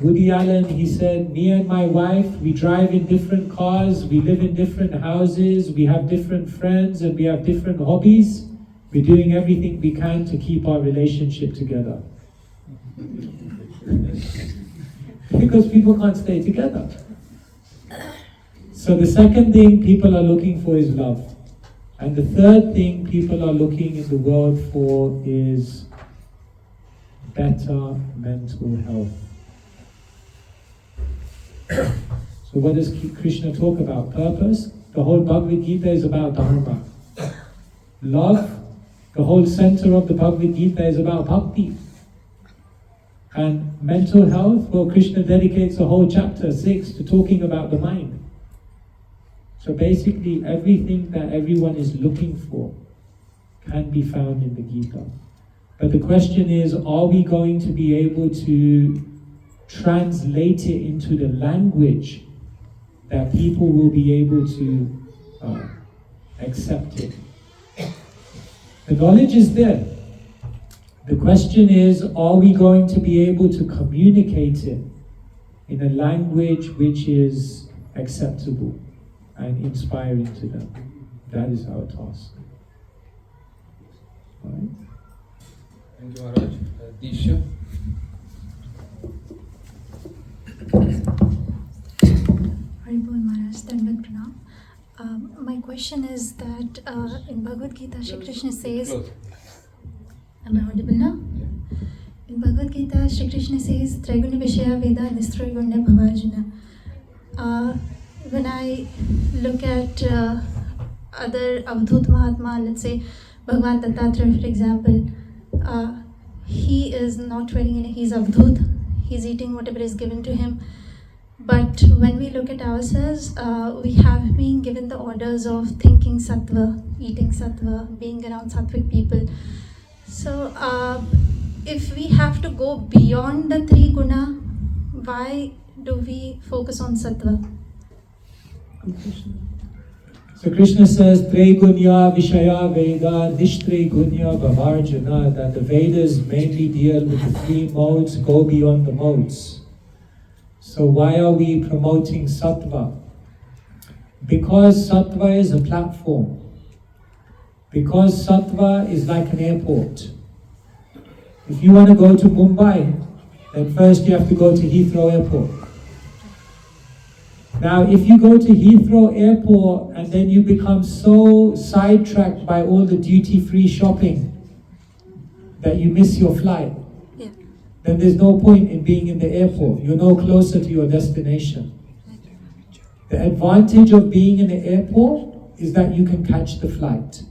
Woody Allen, he said, me and my wife, we drive in different cars, we live in different houses, we have different friends, and we have different hobbies. We're doing everything we can to keep our relationship together. Because people can't stay together. So the second thing people are looking for is love. And the third thing people are looking in the world for is better mental health. So what does Krishna talk about? Purpose. The whole Bhagavad Gita is about Dharma. Love. The whole center of the Bhagavad Gita is about bhakti. And mental health, well, Krishna dedicates a whole chapter 6 to talking about the mind. So basically everything that everyone is looking for can be found in the Gita. But the question is, are we going to be able to translate it into the language that people will be able to accept it? The knowledge is there. The question is, are we going to be able to communicate it in a language which is acceptable and inspiring to them? That is our task. All right? Thank you, Maharaj. Disha. Haribol Maharaj, Dandavat Pranam. My question is that in Bhagavad Gita, Shri Krishna says, am I audible now? In Bhagavad Gita, Shri Krishna says, Triguna Vishaya Veda Nistriguna Bhavarjuna. when I look at other Avadhut Mahatma, let's say Bhagwan Dattatreya, for example, he is not wearing any, he's Avadhut, he's eating whatever is given to him. But when we look at ourselves, we have been given the orders of thinking Satwa, eating Satwa, being around Sattvic people. So if we have to go beyond the three guna, why do we focus on Satwa? So Krishna says, Tregunya Vishaya Veda Nishtregunya Bhavarjana, that the Vedas mainly deal with the three modes, go beyond the modes. So why are we promoting Sattva? Because Sattva is a platform. Because Sattva is like an airport. If you want to go to Mumbai, then first you have to go to Heathrow Airport. Now, if you go to Heathrow Airport and then you become so sidetracked by all the duty-free shopping that you miss your flight, then there's no point in being in the airport. You're no closer to your destination. The advantage of being in the airport is that you can catch the flight.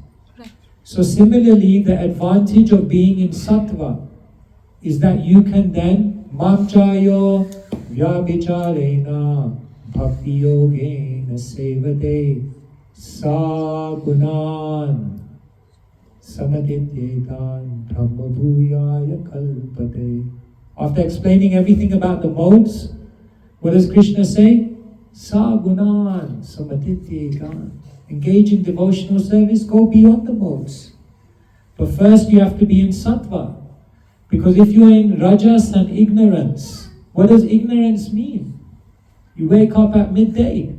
So similarly, the advantage of being in Sattva is that you can then Mamchayo Vyabicharena Bhakti Yogena Sevade Sagunan Samadityetan Brahmabhuyaya Kalpate. After explaining everything about the modes, what does Krishna say? Sagunan Samadityetan. Engage in devotional service, go beyond the modes. But first you have to be in Sattva. Because if you are in Rajas and ignorance, what does ignorance mean? You wake up at midday.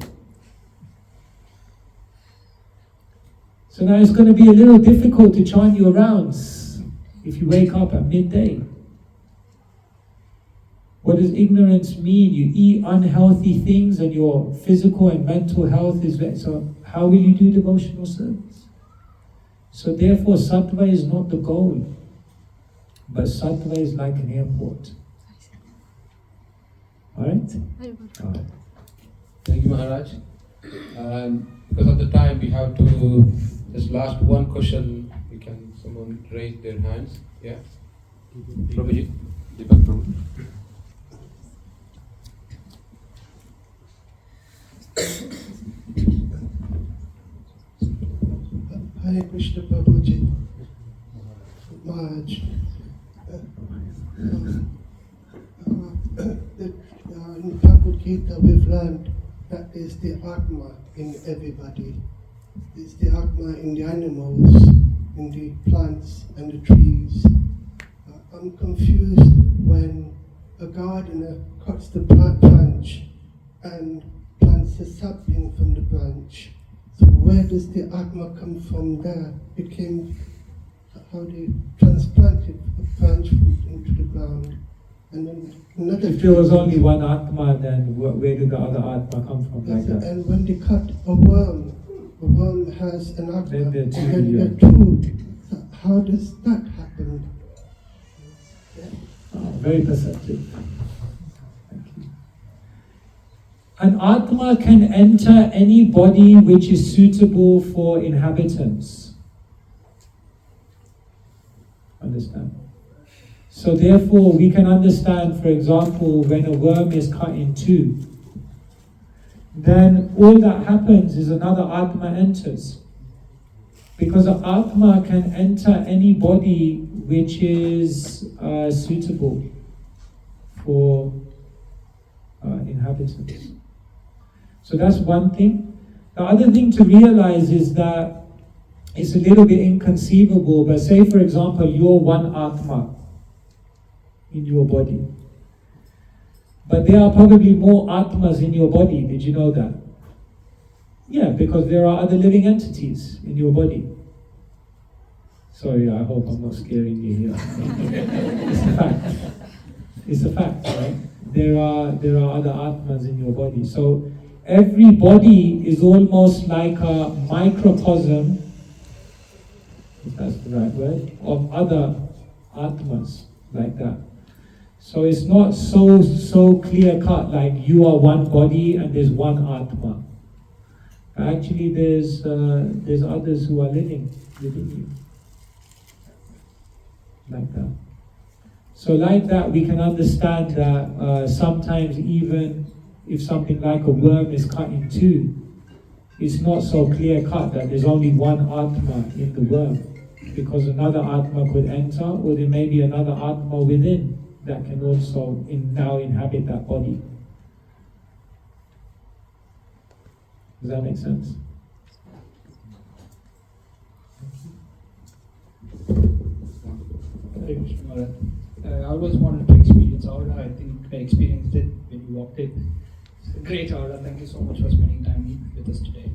So now it's going to be a little difficult to chant your rounds if you wake up at midday. What does ignorance mean? You eat unhealthy things and your physical and mental health is... So how will you do devotional service? So therefore Sattva is not the goal. But Sattva is like an airport. Alright? Thank you, Maharaj. Because of the time, we have to just last one question. We can someone raise their hands. Yeah? Prabhuji. Deepak Prabhu. Hare Krishna Prabhuji. Maharaj. In Bhagavad Gita we've learned that there's the Atma in everybody. There's the Atma in the animals, in the plants and the trees. I'm confused when a gardener cuts the branch and plants the sapling from the branch. So where does the Atma come from there? It came, how they transplanted a branch into the ground. And then another if there was only one Atma, then where did the other Atma come from? Like that? And when they cut a worm has an Atma, Then there are two, and there are two. How does that happen? Very perceptive. Thank you. An Atma can enter any body which is suitable for inhabitants. Understand? So therefore, we can understand, for example, when a worm is cut in two, then all that happens is another Atma enters. Because an Atma can enter any body which is suitable for inhabitants. So that's one thing. The other thing to realize is that it's a little bit inconceivable, but say for example, you're one Atma in your body. But there are probably more Atmas in your body. Did you know that? Yeah, because there are other living entities in your body. Sorry, I hope I'm not scaring you here. It's a fact. It's a fact, right? There are other Atmas in your body. So every body is almost like a microcosm, if that's the right word, of other Atmas, like that. So it's not so clear cut, like you are one body and there's one Atma. Actually, there's others who are living within you. Like that. So like that, we can understand that sometimes even if something like a worm is cut in two, it's not so clear cut that there's only one Atma in the worm, because another Atma could enter, or there may be another Atma within that can also now inhabit that body. Does that make sense? I always wanted to experience aura. I think I experienced it when you walked in. It's a great aura. Thank you so much for spending time with us today.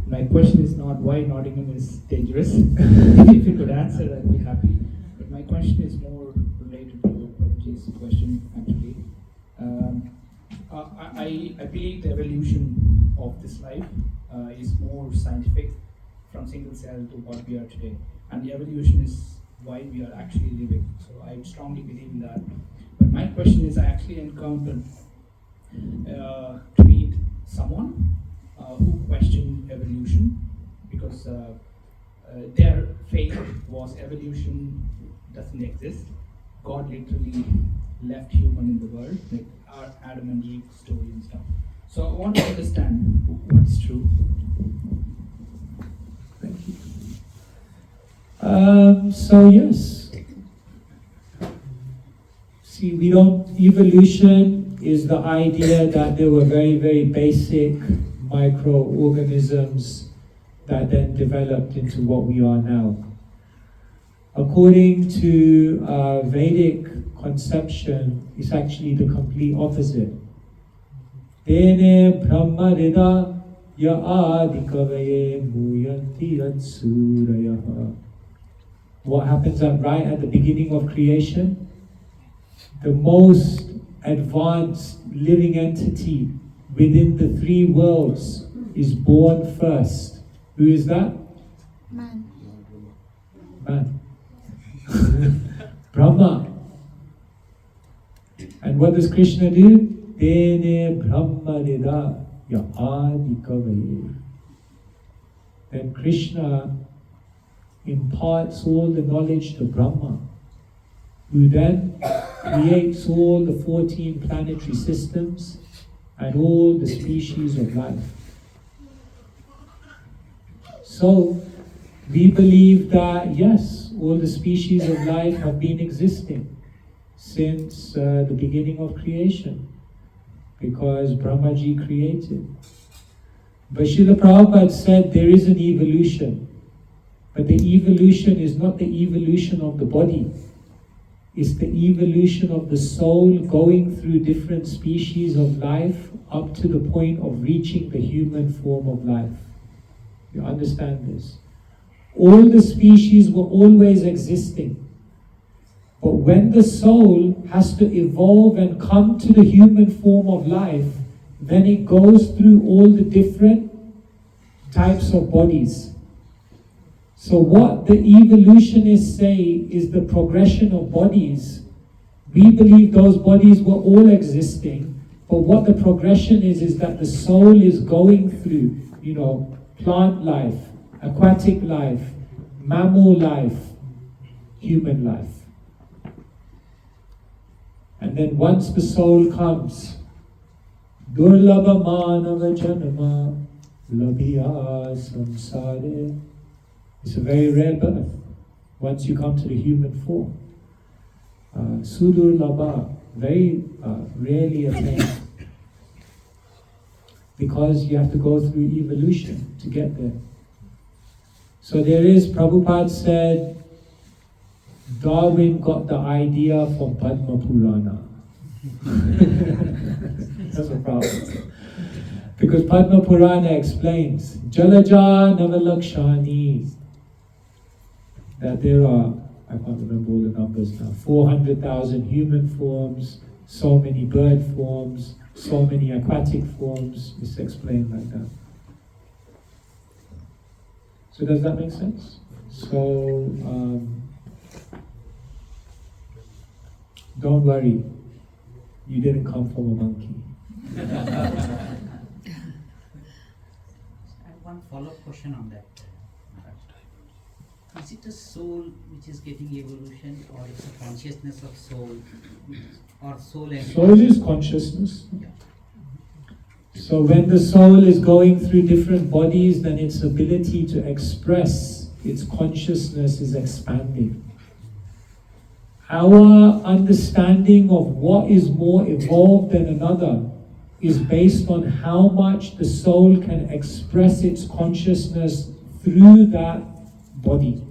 My question is not why Nottingham is dangerous. If you could answer, I'd be happy. But my question is more related to Prabhuji's question, actually. I believe the evolution of this life is more scientific from single cell to what we are today. And the evolution is why we are actually living. So I strongly believe in that. But my question is, I actually encountered to meet someone who questioned evolution, because their faith was evolution doesn't exist. God literally left human in the world, like our Adam and Eve story and stuff. So I want to understand what is true. Thank you. So yes. See, evolution is the idea that there were very, very basic microorganisms that then developed into what we are now. According to Vedic conception, it's actually the complete opposite. Dene Brahma Rida Ya Adikavaye Muyanti Ansurayaha. What happens right at the beginning of creation? The most advanced living entity within the three worlds is born first. Who is that? Man. Man. Brahma. And what does Krishna do? Dene Brahma Rida Ya Adikavaye. Then Krishna imparts all the knowledge to Brahma, who then creates all the 14 planetary systems and all the species of life. So, we believe that yes, all the species of life have been existing since the beginning of creation, because Brahmaji created. But Srila Prabhupada said there is an evolution, but the evolution is not the evolution of the body. It's the evolution of the soul going through different species of life up to the point of reaching the human form of life. You understand this? All the species were always existing. But when the soul has to evolve and come to the human form of life, then it goes through all the different types of bodies. So what the evolutionists say is the progression of bodies. We believe those bodies were all existing, but what the progression is that the soul is going through, plant life, aquatic life, mammal life, human life. And then once the soul comes, Durlabha Manava Janama Labhiya Samsare. It's a very rare birth once you come to the human form. Sudur Labha, very rarely attained. Because you have to go through evolution to get there. So Prabhupada said, Darwin got the idea from Padma Purana. That's a problem. Because Padma Purana explains, Jalaja Navalakshani, that there are, I can't remember all the numbers now, 400,000 human forms, so many bird forms, so many aquatic forms. It's explained like that. So does that make sense? So, don't worry, you didn't come from a monkey. follow-up question on that. Is it a soul which is getting evolution, or it's a consciousness of soul, or soul and soul is consciousness. So when the soul is going through different bodies, then its ability to express its consciousness is expanding. Our understanding of what is more evolved than another is based on how much the soul can express its consciousness through that body.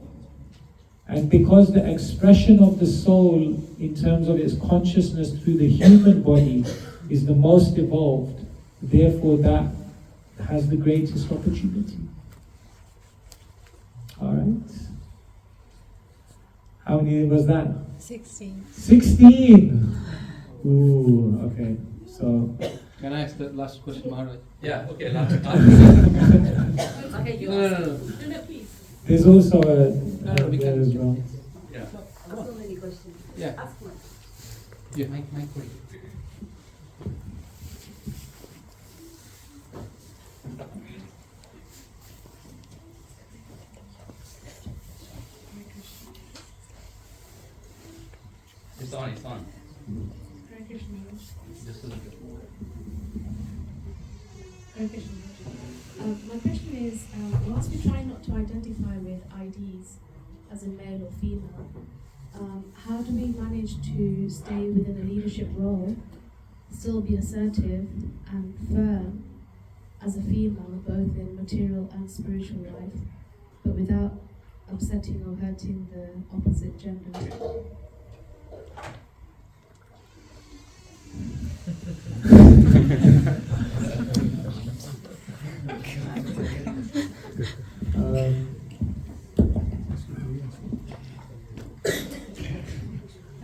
And because the expression of the soul in terms of its consciousness through the human body is the most evolved, therefore that has the greatest opportunity. Alright. How many was that? 16. 16! Ooh, okay. So can I ask the last question, Maharaj? Yeah, okay, last Okay, you No, ask. No, please. there's also a we there can. as well. Yeah. So many questions. Yeah. Ask one. Yeah. My query. It's on, it's on. Hare Krishna. Just a little bit. Hare Krishna. My question is, whilst we try not to identify with IDs as a male or female, how do we manage to stay within a leadership role, still be assertive and firm as a female, both in material and spiritual life, but without upsetting or hurting the opposite gender?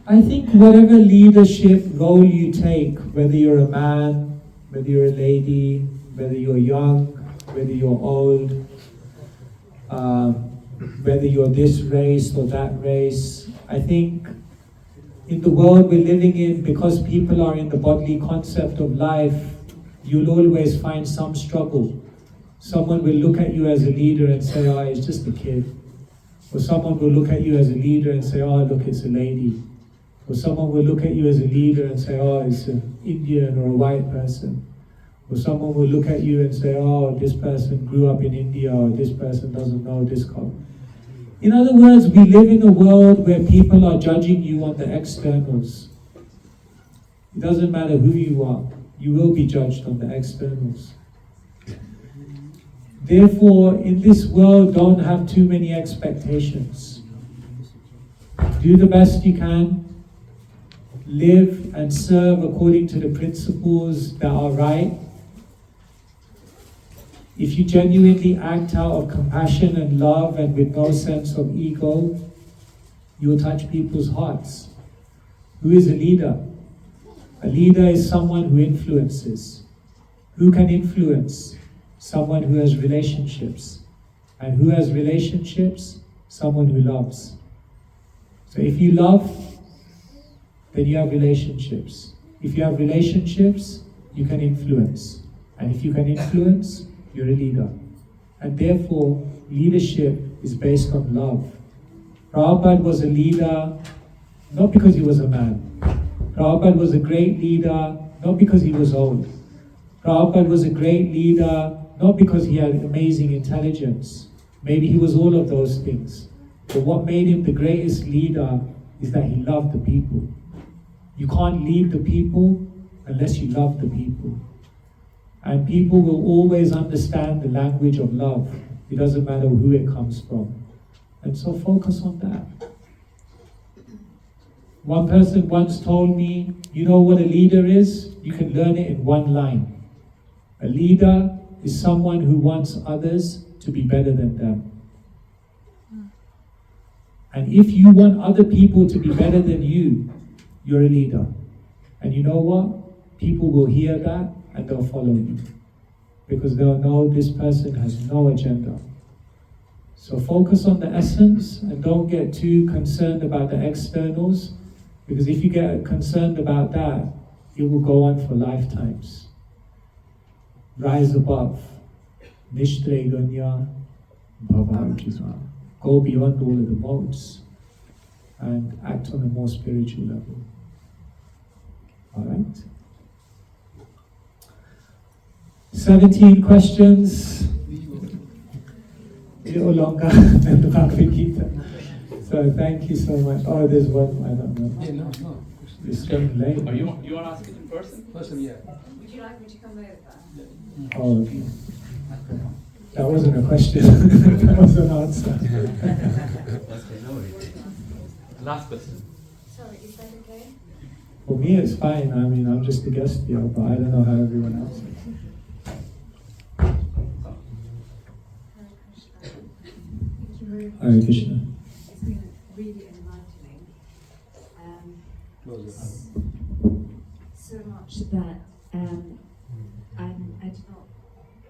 I think whatever leadership role you take, whether you're a man, whether you're a lady, whether you're young, whether you're old, whether you're this race or that race, I think in the world we're living in, because people are in the bodily concept of life, you'll always find some struggle. Someone will look at you as a leader and say, oh, it's just a kid. Or someone will look at you as a leader and say, oh, look, it's a lady. Or someone will look at you as a leader and say, oh, it's an Indian or a white person. Or someone will look at you and say, oh, this person grew up in India, or this person doesn't know this culture. In other words, we live in a world where people are judging you on the externals. It doesn't matter who you are, you will be judged on the externals. Therefore, in this world, don't have too many expectations. Do the best you can. Live and serve according to the principles that are right. If you genuinely act out of compassion and love and with no sense of ego, you will touch people's hearts. Who is a leader? A leader is someone who influences. Who can influence? Someone who has relationships. And who has relationships? Someone who loves. So if you love, then you have relationships. If you have relationships, you can influence. And if you can influence, you're a leader. And therefore, leadership is based on love. Prabhupada was a leader not because he was a man. Prabhupada was a great leader not because he was old. Prabhupada was a great leader not because he had amazing intelligence. Maybe he was all of those things. But what made him the greatest leader is that he loved the people. You can't lead the people unless you love the people. And people will always understand the language of love. It doesn't matter who it comes from. And so focus on that. One person once told me, you know what a leader is? You can learn it in one line. A leader is someone who wants others to be better than them. And if you want other people to be better than you, you're a leader. And you know what? People will hear that and they'll follow you. Because they'll know this person has no agenda. So focus on the essence and don't get too concerned about the externals. Because if you get concerned about that, it will go on for lifetimes. Rise above. Nishtraganya Bhava Arjuna. Go beyond all of the modes and act on a more spiritual level. Alright? 17 questions. A little longer than the Bhagavad Gita. So thank you so much. Oh, there's one, I don't know. Yeah, no. It's getting late. Are you want to ask it in person? Yeah. Would you like me to come over? Oh, okay. That wasn't a question. That was an answer. Last question. Sorry, is that okay? For me, it's fine. I mean, I'm just a guest here, but I don't know how everyone else is. Hare Krishna. It's been really enlightening. So much that I did not.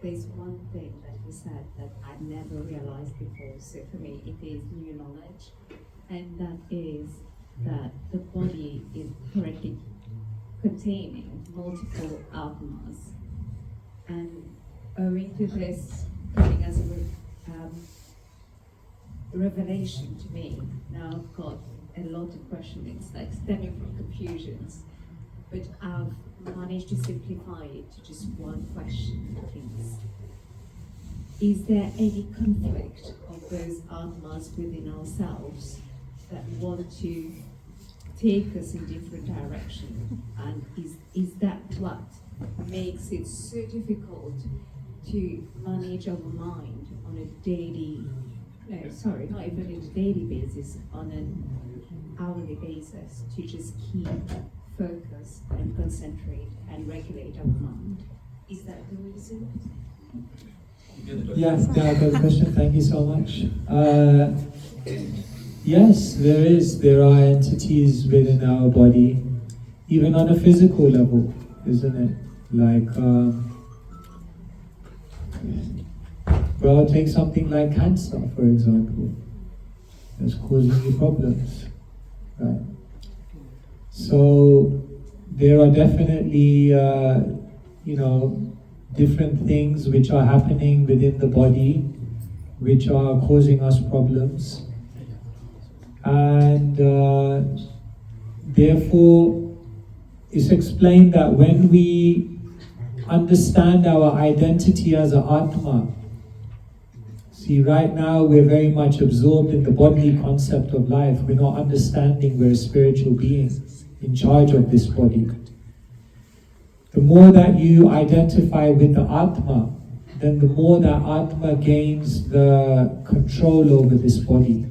There's one thing that you said that I'd never realized before. So for me, it is new knowledge, and that is that the body is currently containing multiple Atmas, and owing to this coming as a revelation to me. Now I've got a lot of questions, like stemming from confusions, but I've managed to simplify it to just one question, please. Is there any conflict of those Atmas within ourselves that want to take us in different directions? And is that what makes it so difficult to manage our mind on a daily, not even on a daily basis, on an hourly basis, to just keep focus and concentrate and regulate our mind? Is that the reason? Yes, I got a question. Thank you so much. Yes, there are entities within our body, even on a physical level, isn't it? Like, well, take something like cancer, for example. It's causing you problems, right? So there are definitely, different things which are happening within the body, which are causing us problems. And therefore, it's explained that when we understand our identity as an Atma, see, right now we're very much absorbed in the bodily concept of life. We're not understanding we're a spiritual being in charge of this body. The more that you identify with the Atma, then the more that Atma gains the control over this body.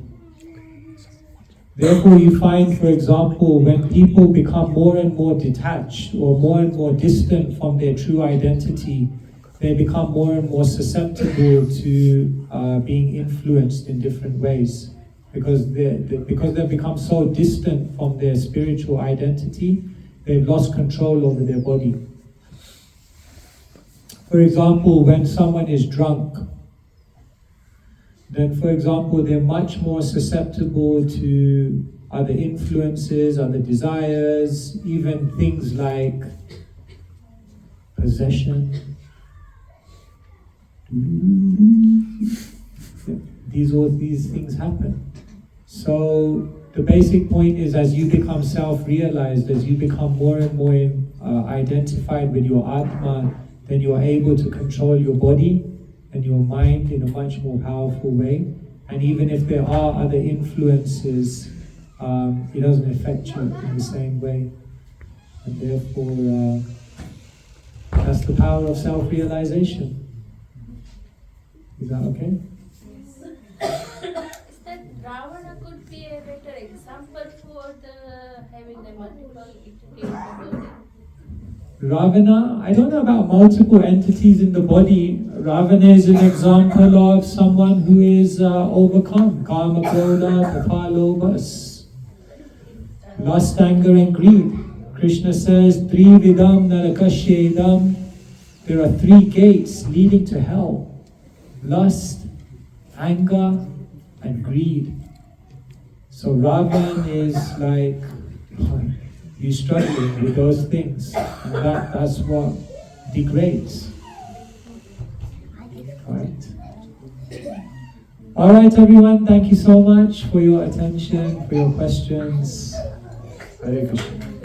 Therefore, you find, for example, when people become more and more detached or more and more distant from their true identity, they become more and more susceptible to being influenced in different ways. Because they've become so distant from their spiritual identity, they've lost control over their body. For example, when someone is drunk, then, for example, they're much more susceptible to other influences, other desires, even things like possession. These things happen. So the basic point is, as you become self-realized, as you become more and more identified with your Atma, then you are able to control your body and your mind in a much more powerful way. And even if there are other influences, it doesn't affect you in the same way. And therefore, that's the power of self-realization. Is that okay? Is that Ravana could be a better example for having the multiple entities in the body? Ravana, I don't know about multiple entities in the body. Ravana is an example of someone who is overcome. Kama, Krodha, Tatha, Lobhas. Lust, anger and greed. Krishna says, Trividam Narakashyedam. There are 3 gates leading to hell. Lust, anger and greed. So Ravan is like, you struggling with those things, and that's what degrades. Right. All right, everyone. Thank you so much for your attention, for your questions. Hare Krishna.